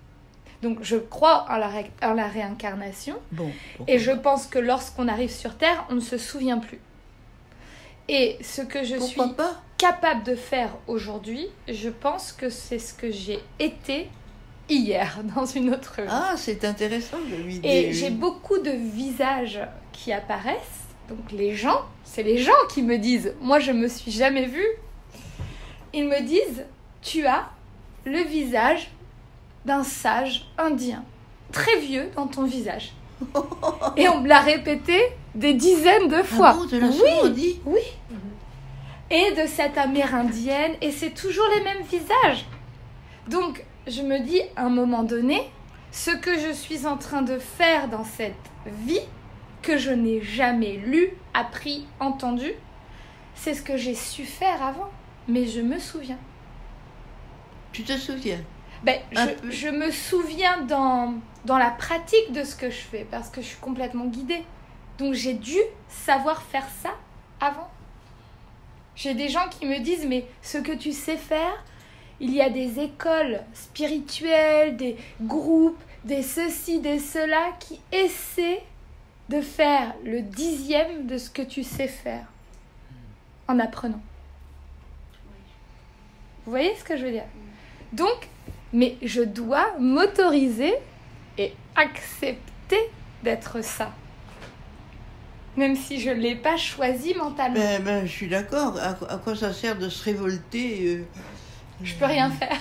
A: Donc, je crois en la réincarnation.
B: Bon.
A: Et je pense que lorsqu'on arrive sur Terre, on ne se souvient plus. Et ce que je suis capable de faire aujourd'hui, je pense que c'est ce que j'ai été hier dans une autre vie.
B: Ah, c'est intéressant de l'idée.
A: Et j'ai beaucoup de visages qui apparaissent. Donc les gens, c'est les gens qui me disent, moi je me suis jamais vue. Ils me disent, tu as le visage d'un sage indien, très vieux dans ton visage. Et on me l'a répété des dizaines de fois.
B: Ah bon, tu l'as souvent dit ?
A: Oui. Et de cette amérindienne, et c'est toujours les mêmes visages. Donc, je me dis, à un moment donné, ce que je suis en train de faire dans cette vie, que je n'ai jamais lu, appris, entendu, c'est ce que j'ai su faire avant. Mais je me souviens.
B: Tu te souviens ?
A: Je me souviens dans la pratique de ce que je fais, parce que je suis complètement guidée. Donc, j'ai dû savoir faire ça avant. J'ai des gens qui me disent, mais ce que tu sais faire, il y a des écoles spirituelles, des groupes, des ceci, des cela, qui essaient de faire le 10e de ce que tu sais faire, en apprenant. Vous voyez ce que je veux dire ? Donc, mais je dois m'autoriser et accepter d'être ça. Même si je ne l'ai pas choisi mentalement.
B: Je suis d'accord. À quoi ça sert de se révolter
A: Je peux rien faire.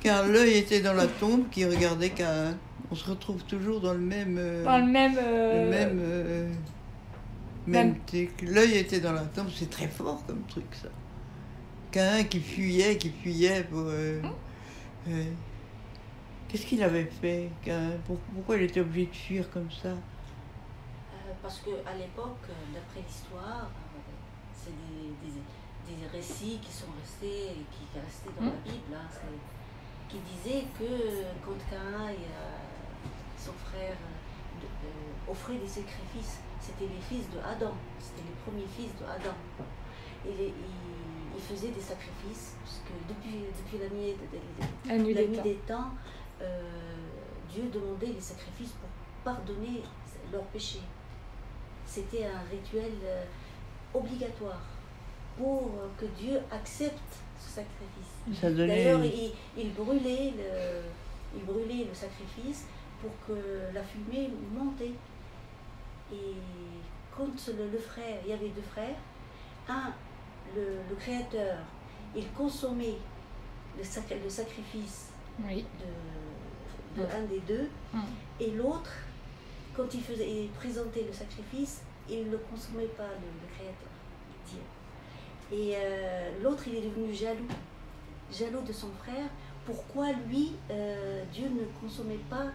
B: Car l'œil était dans la tombe qui regardait qu'un... On se retrouve toujours dans le même... même truc. L'œil était dans la tombe, c'est très fort comme truc, ça. Qu'un qui fuyait pour... Qu'est-ce qu'il avait fait ? Pourquoi il était obligé de fuir comme ça ?
C: Parce qu'à l'époque, d'après l'histoire, c'est des récits qui sont restés dans la Bible, hein, qui disaient que quand Caïn et son frère offraient des sacrifices, c'était les fils de Adam, c'était les premiers fils de Adam. Et ils faisaient des sacrifices, parce que depuis la nuit des temps, Dieu demandait les sacrifices pour pardonner leurs péchés. C'était un rituel obligatoire pour que Dieu accepte ce sacrifice. D'ailleurs, il brûlait le sacrifice pour que la fumée montait. Et quand le frère, il y avait deux frères, le créateur, il consommait le sacrifice de un des deux, et l'autre, quand il présentait le sacrifice, il ne consommait pas le créateur, Dieu. Et l'autre, il est devenu jaloux de son frère. Pourquoi lui, Dieu ne consommait pas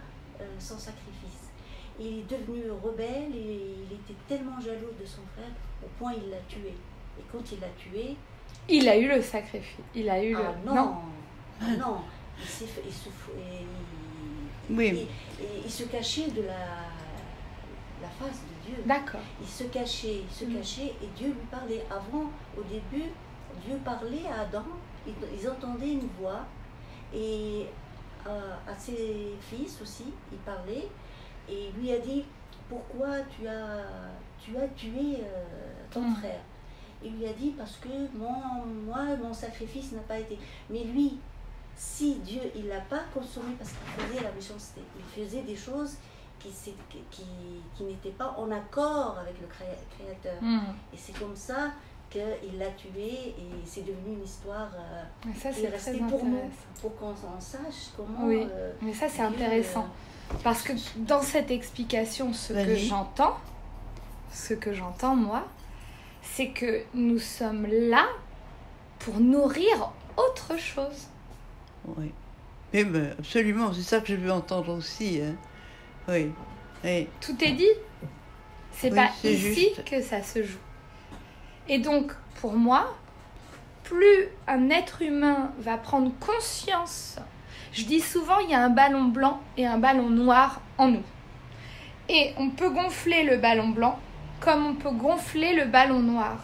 C: son sacrifice? Il est devenu rebelle et il était tellement jaloux de son frère au point il l'a tué. Et quand il l'a tué...
A: Il a eu le sacrifice. Il a eu
C: non. Il se cachait de la face de Dieu.
A: D'accord.
C: Il se cachait et Dieu lui parlait. Avant, au début, Dieu parlait à Adam, ils entendaient une voix et à ses fils aussi, il parlait et lui a dit pourquoi tu as tué ton frère. Il lui a dit parce que mon sacrifice n'a pas été. Mais lui, si Dieu il l'a pas consommé parce qu'il faisait la méchanceté, il faisait des choses qui n'étaient pas en accord avec le Créateur. Et c'est comme ça qu'il l'a tué et c'est devenu une histoire qui est restée pour nous, pour qu'on sache comment...
A: Oui, mais ça c'est intéressant. Parce que dans cette explication, ce que j'entends moi, c'est que nous sommes là pour nourrir autre chose.
B: Oui. Mais absolument, c'est ça que je veux entendre aussi. Hein. Oui. Oui.
A: Tout est dit. C'est pas ici que ça se joue. Et donc, pour moi, plus un être humain va prendre conscience Je dis souvent, il y a un ballon blanc et un ballon noir en nous. Et on peut gonfler le ballon blanc comme on peut gonfler le ballon noir.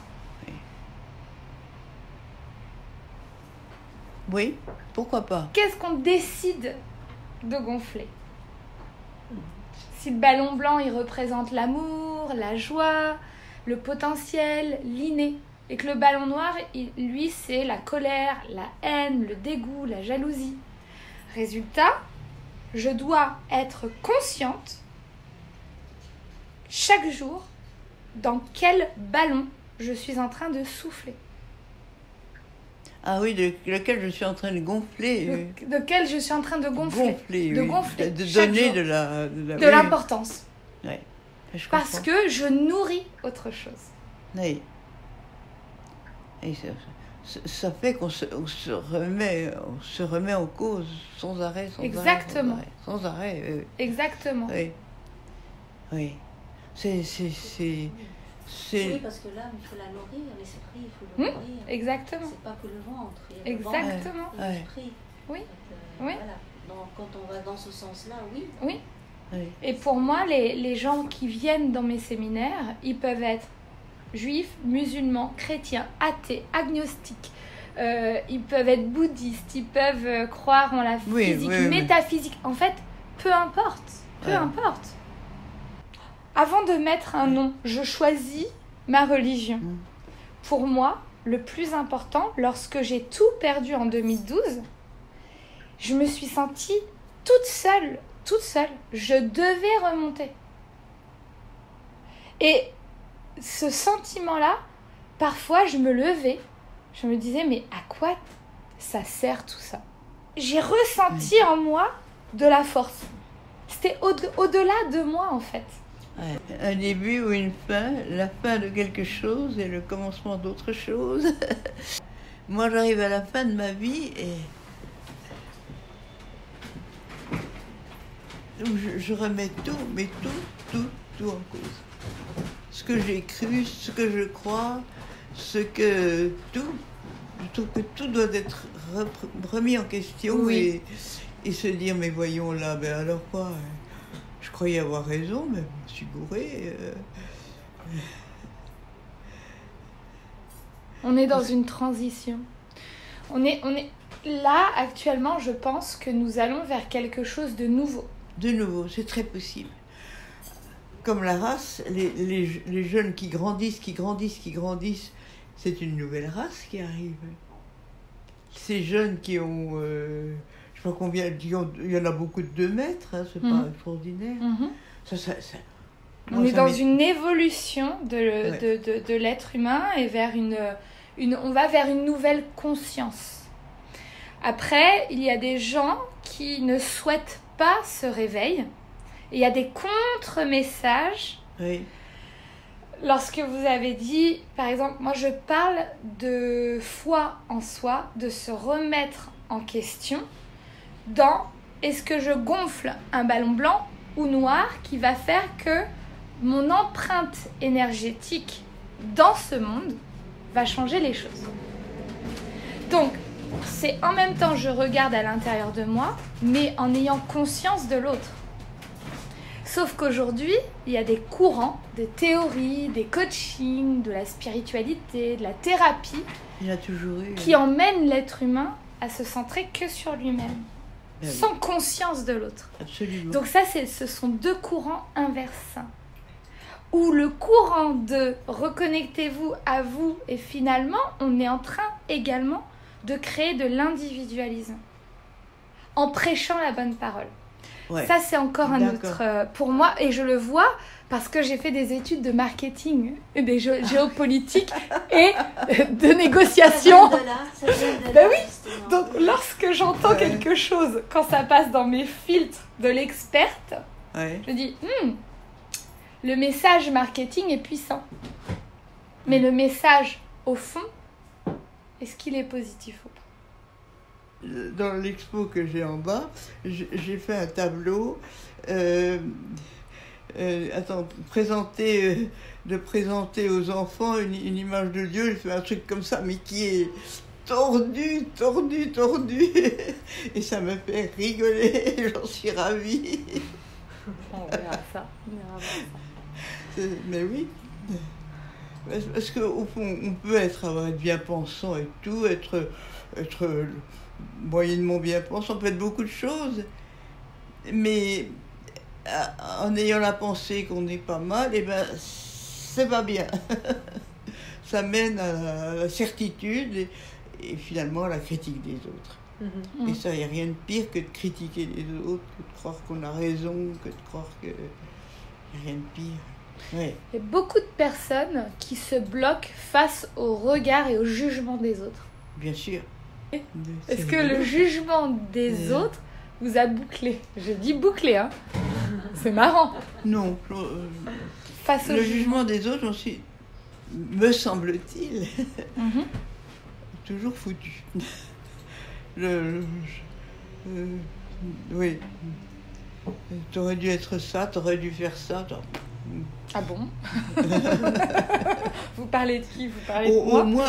B: Oui, pourquoi pas.
A: Qu'est-ce qu'on décide de gonfler? Si le ballon blanc, il représente l'amour, la joie, le potentiel, l'inné. Et que le ballon noir, lui, c'est la colère, la haine, le dégoût, la jalousie. Résultat, je dois être consciente chaque jour dans quel ballon je suis en train de souffler.
B: Ah oui, lequel je suis en train de gonfler.
A: De quel je suis en train de gonfler.
B: De gonfler. De donner
A: jour.
B: de
A: l'importance.
B: Oui.
A: Parce que je nourris autre chose.
B: Oui. Et ça fait qu'on se remet en cause sans arrêt.
A: Exactement.
B: Sans arrêt.
A: Exactement.
B: Oui. Oui. C'est...
C: Oui, parce que l'âme, il faut la nourrir, l'esprit, il faut le nourrir.
A: Exactement.
C: C'est pas que le ventre. Il y a
A: Exactement.
C: Le ventre et l'esprit.
A: Oui.
C: Voilà. Donc, quand on va dans ce sens-là, oui.
A: Oui.
B: Oui.
A: Et pour moi, les gens qui viennent dans mes séminaires, ils peuvent être juifs, musulmans, chrétiens, athées, agnostiques. Ils peuvent être bouddhistes, ils peuvent croire en la physique, métaphysique. En fait, peu importe. Peu importe. Avant de mettre un nom, je choisis ma religion. Pour moi, le plus important, lorsque j'ai tout perdu en 2012, je me suis sentie toute seule. Je devais remonter. Et ce sentiment-là, parfois, je me levais, je me disais, mais à quoi ça sert tout ça? J'ai ressenti en moi de la force. C'était au-delà de moi, en fait.
B: Ouais. Un début ou une fin, la fin de quelque chose et le commencement d'autre chose. Moi, j'arrive à la fin de ma vie et je remets tout, mais tout en cause. Ce que j'ai cru, ce que je crois, tout. Je trouve que tout doit être remis en question et se dire, mais voyons là, ben alors quoi? Je croyais avoir raison, mais je me suis bourrée.
A: On est dans une transition. On est là, actuellement, je pense que nous allons vers quelque chose de nouveau.
B: De nouveau, c'est très possible. Comme la race, les jeunes qui grandissent, c'est une nouvelle race qui arrive. Ces jeunes qui ont... je sais pas combien, il y en a beaucoup de 2 mètres, hein, c'est pas extraordinaire.
A: On est dans une évolution de l'être humain et vers on va vers une nouvelle conscience. Après, il y a des gens qui ne souhaitent pas ce réveil. Et il y a des contre-messages.
B: Oui.
A: Lorsque vous avez dit, par exemple, moi je parle de foi en soi, de se remettre en question dans est-ce que je gonfle un ballon blanc ou noir qui va faire que mon empreinte énergétique dans ce monde va changer les choses. Donc, c'est en même temps je regarde à l'intérieur de moi, mais en ayant conscience de l'autre. Sauf qu'aujourd'hui, il y a des courants, des théories, des coachings, de la spiritualité, de la thérapie
B: Il y a toujours eu,
A: qui emmènent l'être humain à se centrer que sur lui-même, sans conscience de l'autre.
B: Absolument.
A: Donc ça, ce sont 2 courants inverses. Où le courant de reconnectez-vous à vous et finalement, on est en train également de créer de l'individualisme en prêchant la bonne parole. Ouais. Ça, c'est encore un autre... pour moi, et je le vois parce que j'ai fait des études de marketing, des géopolitiques et de négociation.
C: Ça vient de là,
A: ben oui. Donc, lorsque j'entends quelque chose, quand ça passe dans mes filtres de l'experte, je dis, le message marketing est puissant. Mais le message, au fond, est-ce qu'il est positif ou pas?
B: Dans l'expo que j'ai en bas, j'ai fait un tableau de présenter aux enfants une image de Dieu. J'ai fait un truc comme ça, mais qui est tordu. Et ça me fait rigoler, j'en suis ravie.
A: On verra ça.
B: Mais oui. Parce qu'au fond, on peut être bien-pensant et tout, être moyennement bien-pensant, on peut être beaucoup de choses. Mais en ayant la pensée qu'on n'est pas mal, eh ben, c'est pas bien. Ça mène à la certitude et finalement à la critique des autres.
A: Mhm.
B: Et ça, il n'y a rien de pire que de critiquer les autres, que de croire qu'on a raison, que de croire que... Il n'y a rien de pire. Ouais.
A: Il y a beaucoup de personnes qui se bloquent face au regard et au jugement des autres.
B: Bien sûr.
A: Est-ce que le jugement des autres vous a bouclé? Je dis bouclé, hein. C'est marrant.
B: Non.
A: Face au
B: Le jugement des autres, j'en suis, me semble-t-il,
A: Mhm.
B: toujours foutu. Oui. T'aurais dû être ça, t'aurais dû faire ça.
A: Ah bon? Vous parlez de qui? Vous parlez de moi?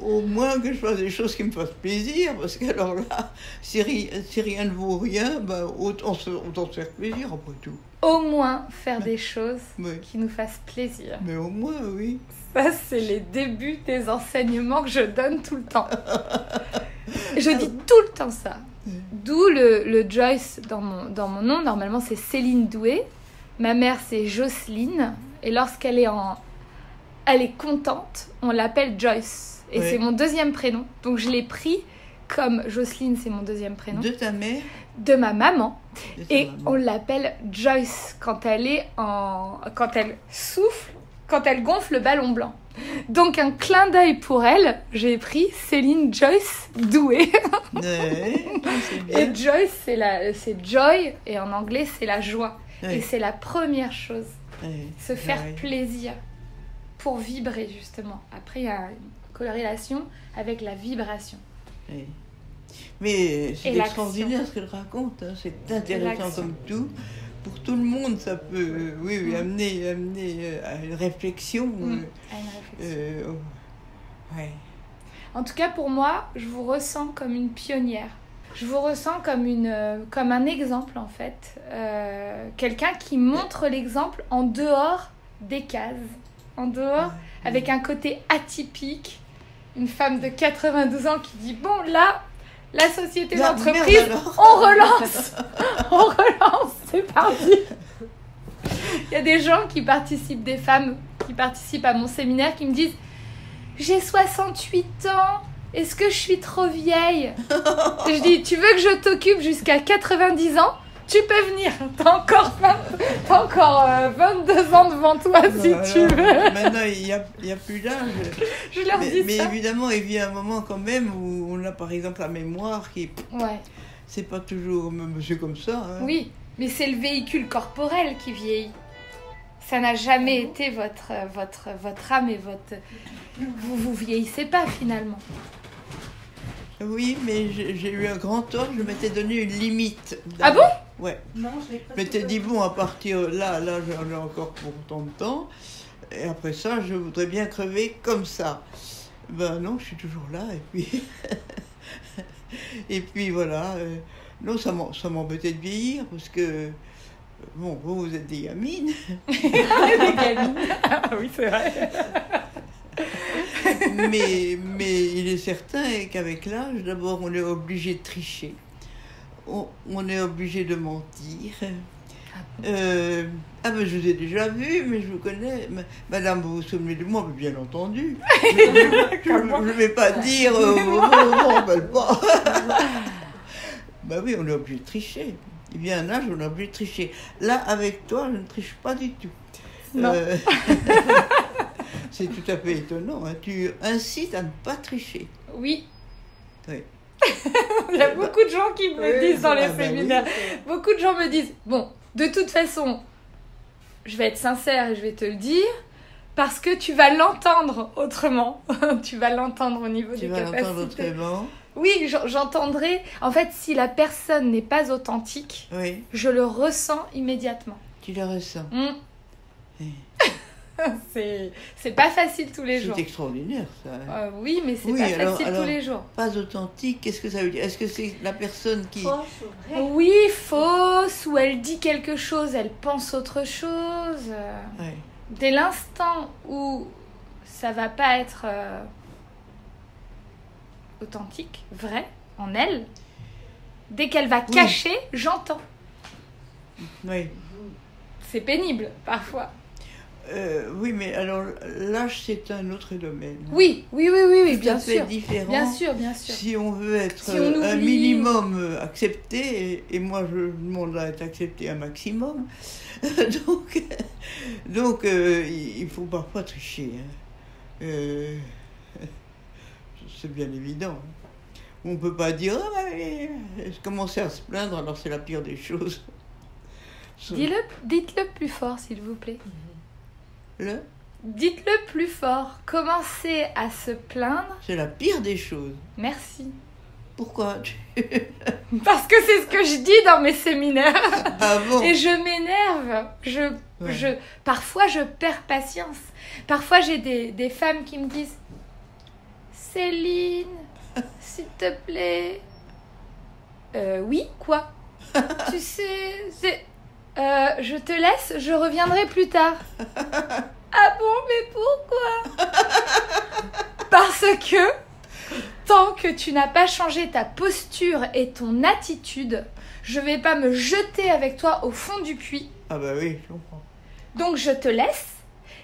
B: Au moins que je fasse des choses qui me fassent plaisir, parce que alors là, si rien ne vaut rien, ben, autant se faire plaisir après tout.
A: Au moins faire des choses
B: Oui.
A: qui nous fassent plaisir.
B: Mais au moins, oui.
A: Ça, c'est les débuts des enseignements que je donne tout le temps. Je dis tout le temps ça. D'où le Joyce dans mon nom. Normalement, c'est Céline Doué. Ma mère, c'est Jocelyne. Et lorsqu'elle elle est contente, on l'appelle Joyce. Et c'est mon deuxième prénom. Donc, je l'ai pris comme Jocelyne, c'est mon deuxième prénom.
B: De ta mère?
A: De ma maman. Et
B: maman.
A: on l'appelle Joyce quand elle souffle, quand elle gonfle le ballon blanc. Donc, un clin d'œil pour elle, j'ai pris Céline Joyce Doué.
B: Ouais, c'est bien.
A: Et Joyce, c'est joy, et en anglais, c'est la joie.
B: Ouais.
A: Et c'est la première chose,
B: Ouais.
A: se faire
B: Ouais.
A: plaisir pour vibrer, justement. Après, il y a une corrélation avec la vibration.
B: Ouais. Mais c'est
A: Et l'action.
B: extraordinaire ce qu'elle raconte, hein. C'est intéressant
A: l'action.
B: comme tout. Pour tout le monde, ça peut amener à une réflexion.
A: À une réflexion.
B: Ouais.
A: En tout cas, pour moi, je vous ressens comme une pionnière. Je vous ressens comme un exemple, en fait. Quelqu'un qui montre l'exemple en dehors des cases. En dehors, avec un côté atypique. Une femme de 92 ans qui dit, bon, là, la société
B: La
A: d'entreprise,
B: merde alors.
A: on relance. On relance, c'est parti. Il y a des gens qui participent, des femmes qui participent à mon séminaire, qui me disent, j'ai 68 ans. Est-ce que je suis trop vieille? Je dis, tu veux que je t'occupe jusqu'à 90 ans? Tu peux venir. T'as encore 22 ans devant toi si tu veux.
B: Maintenant, il n'y a plus d'âge.
A: Je leur dis
B: Mais
A: ça.
B: évidemment, il vient un moment quand même où on a par exemple la mémoire qui...
A: Ouais.
B: C'est pas toujours monsieur comme ça. Hein.
A: Oui, mais c'est le véhicule corporel qui vieillit. Ça n'a jamais été votre âme et votre... Vous vieillissez pas finalement.
B: Oui, mais j'ai eu un grand tort, je m'étais donné une limite.
A: Ah bon?
B: Ouais.
C: Non, je l'ai
B: Je
C: pas.
B: m'étais dit, bon, à partir là, j'en ai encore pour tant de temps. Et après ça, je voudrais bien crever comme ça. Ben non, je suis toujours là. Et puis, et puis voilà. Non, ça m'embêtait de vieillir parce que, bon, vous êtes des gamines.
A: Des gamines. Ah oui, c'est vrai.
B: mais il est certain qu'avec l'âge, d'abord, on est obligé de tricher. On est obligé de mentir. Ben, je vous ai déjà vu, mais je vous connais. Madame, vous vous souvenez de moi, mais bien entendu. Je ne vais pas dire, on m'appelle pas. Ben oui, on est obligé de tricher. Il y a un âge où on est obligé de tricher. Là, avec toi, je ne triche pas du tout.
A: Non.
B: C'est tout à fait étonnant. Hein. Tu incites à ne pas tricher.
A: Oui.
B: Oui.
A: Il y a beaucoup de gens qui me disent dans les
B: ah bah
A: séminaires.
B: oui.
A: Beaucoup de gens me disent, bon, de toute façon, je vais être sincère et je vais te le dire, parce que tu vas l'entendre autrement. Tu vas l'entendre au niveau
B: Tu
A: des
B: vas
A: capacités.
B: l'entendre autrement.
A: Oui, j'entendrai. En fait, si la personne n'est pas authentique,
B: Oui,
A: je le ressens immédiatement.
B: tu le ressens.
A: Mm.
B: Oui.
A: C'est pas facile tous les jours.
B: C'est extraordinaire, ça.
A: Oui, mais c'est
B: Oui,
A: pas facile
B: alors,
A: tous les jours.
B: Pas authentique, qu'est-ce que ça veut dire? Est-ce que c'est la personne qui...
C: Fausse ou vraie?
A: Oui, fausse, ou elle dit quelque chose, elle pense autre chose.
B: Ouais.
A: Dès l'instant où ça va pas être authentique, vrai, en elle, dès qu'elle va cacher, j'entends.
B: Oui.
A: C'est pénible, parfois.
B: Oui, mais alors l'âge, c'est un autre domaine.
A: Oui, bien
B: Tout à fait
A: sûr.
B: différent.
A: Bien sûr, bien sûr.
B: Si on veut être
A: Si on
B: un
A: oublie-
B: minimum accepté, et moi je demande à être accepté un maximum, donc il faut parfois tricher. Hein. C'est bien évident. On ne peut pas dire commencer à se plaindre, alors c'est la pire des choses.
A: Dites-le plus fort, s'il vous plaît. Dites-le plus fort. Commencez à se plaindre.
B: C'est la pire des choses.
A: Merci.
B: Pourquoi
A: Parce que c'est ce que je dis dans mes séminaires.
B: Ah bon?
A: Et je m'énerve. Parfois, je perds patience. Parfois, j'ai des femmes qui me disent « Céline, s'il te plaît. » Oui, quoi? Tu sais, je te laisse, je reviendrai plus tard. Ah bon, mais pourquoi? Parce que tant que tu n'as pas changé ta posture et ton attitude, je vais pas me jeter avec toi au fond du puits.
B: Ah bah oui, je comprends.
A: Donc je te laisse.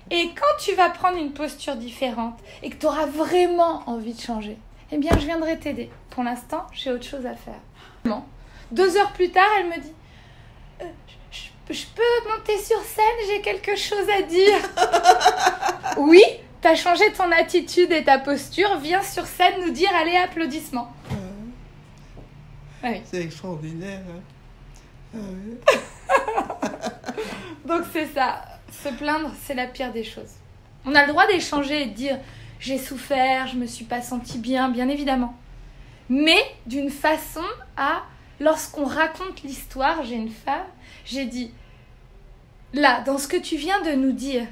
A: Et quand tu vas prendre une posture différente et que tu auras vraiment envie de changer, eh bien je viendrai t'aider. Pour l'instant, j'ai autre chose à faire. Bon. 2 heures plus tard, elle me dit je peux monter sur scène, j'ai quelque chose à dire. Oui, t'as changé ton attitude et ta posture, viens sur scène nous dire allez, applaudissements. Oui.
B: C'est extraordinaire. Hein.
A: Donc c'est ça, se plaindre, c'est la pire des choses. On a le droit d'échanger et de dire j'ai souffert, je me suis pas sentie bien, bien évidemment. Mais d'une façon à, lorsqu'on raconte l'histoire, j'ai une femme, j'ai dit, là, dans ce que tu viens de nous dire,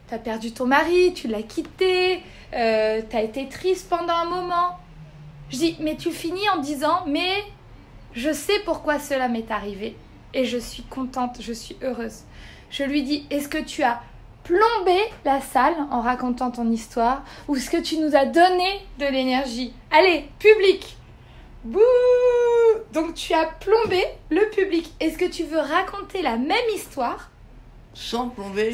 A: t'as perdu ton mari, tu l'as quitté, t'as été triste pendant un moment. Je dis, mais tu finis en disant, mais je sais pourquoi cela m'est arrivé et je suis contente, je suis heureuse. Je lui dis, est-ce que tu as plombé la salle en racontant ton histoire ou est-ce que tu nous as donné de l'énergie? Allez, public! Bouh! Donc tu as plombé le public. Est-ce que tu veux raconter la même histoire
B: sans plomber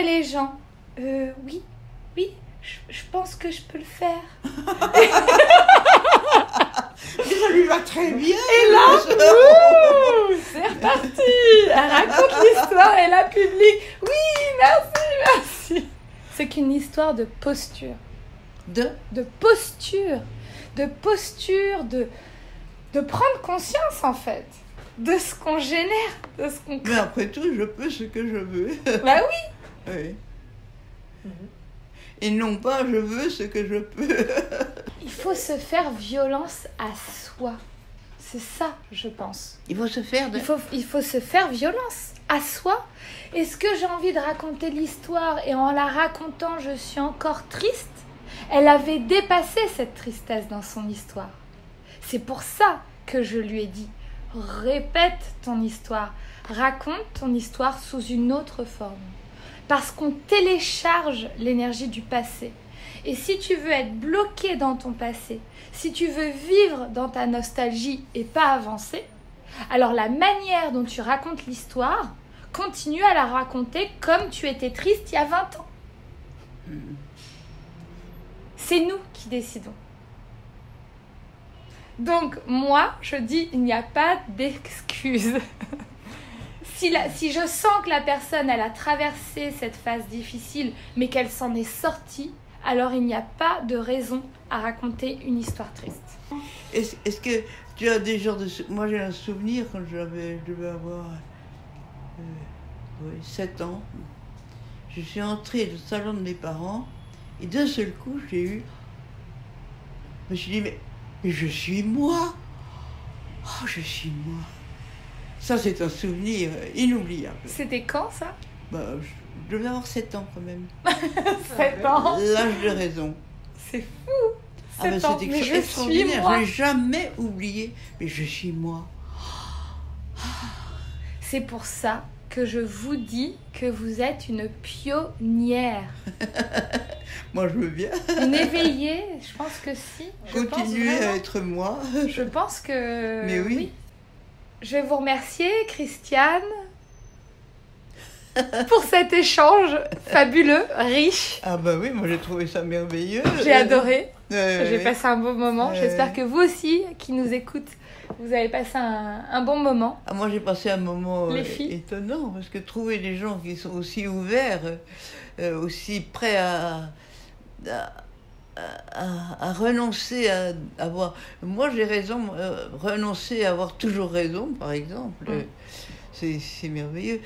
A: les gens? Oui, je pense que je peux le faire.
B: Mais ça lui va très bien.
A: Et là, c'est reparti. Elle raconte l'histoire et la public. Oui, merci. C'est qu'une histoire de posture. De posture. De prendre conscience, en fait, de ce qu'on génère, de ce qu'on crée.
B: Mais après tout, je peux ce que je veux.
A: Bah oui.
B: Oui. Et non pas je veux ce que je peux.
A: Il faut se faire violence à soi. C'est ça, je pense.
B: Il faut se faire
A: Il faut se faire violence à soi. Est-ce que j'ai envie de raconter l'histoire et en la racontant, je suis encore triste? Elle avait dépassé cette tristesse dans son histoire. C'est pour ça que je lui ai dit, répète ton histoire, raconte ton histoire sous une autre forme. Parce qu'on télécharge l'énergie du passé. Et si tu veux être bloqué dans ton passé, si tu veux vivre dans ta nostalgie et pas avancer, alors la manière dont tu racontes l'histoire, continue à la raconter comme tu étais triste il y a 20 ans. C'est nous qui décidons. Donc moi, je dis, il n'y a pas d'excuse. Si je sens que la personne, elle a traversé cette phase difficile, mais qu'elle s'en est sortie, alors il n'y a pas de raison à raconter une histoire triste.
B: Est-ce que tu as des genres de... Moi, j'ai un souvenir quand je devais avoir 7 ans. Je suis entrée dans le salon de mes parents et d'un seul coup, je me suis dit, mais je suis moi. Oh, je suis moi. Ça, c'est un souvenir inoubliable.
A: C'était quand, ça?
B: Je devais avoir 7 ans quand même.
A: 7 ans.
B: L'âge de raison.
A: C'est fou.
B: Ah ben
A: 7 ans.
B: c'était
A: Mais je suis
B: extraordinaire.
A: moi.
B: Je n'ai jamais oublié. Mais je suis moi.
A: C'est pour ça que je vous dis que vous êtes une pionnière.
B: Moi je veux bien.
A: Une éveillée, je pense que si. Je pense
B: Continuer à
A: vraiment.
B: être moi.
A: Je pense que
B: Mais oui.
A: Je vais vous remercier, Christiane, pour cet échange fabuleux, riche.
B: Ah bah oui, moi j'ai trouvé ça merveilleux.
A: J'ai adoré.
B: Ouais,
A: J'ai
B: ouais.
A: passé un bon moment.
B: Ouais.
A: J'espère que vous aussi, qui nous écoutez, vous avez passé un bon moment.
B: Ah, moi j'ai passé un moment
A: Les filles.
B: étonnant, parce que trouver des gens qui sont aussi ouverts, aussi prêts à renoncer à avoir... Moi j'ai raison, renoncer à avoir toujours raison, par exemple, c'est merveilleux.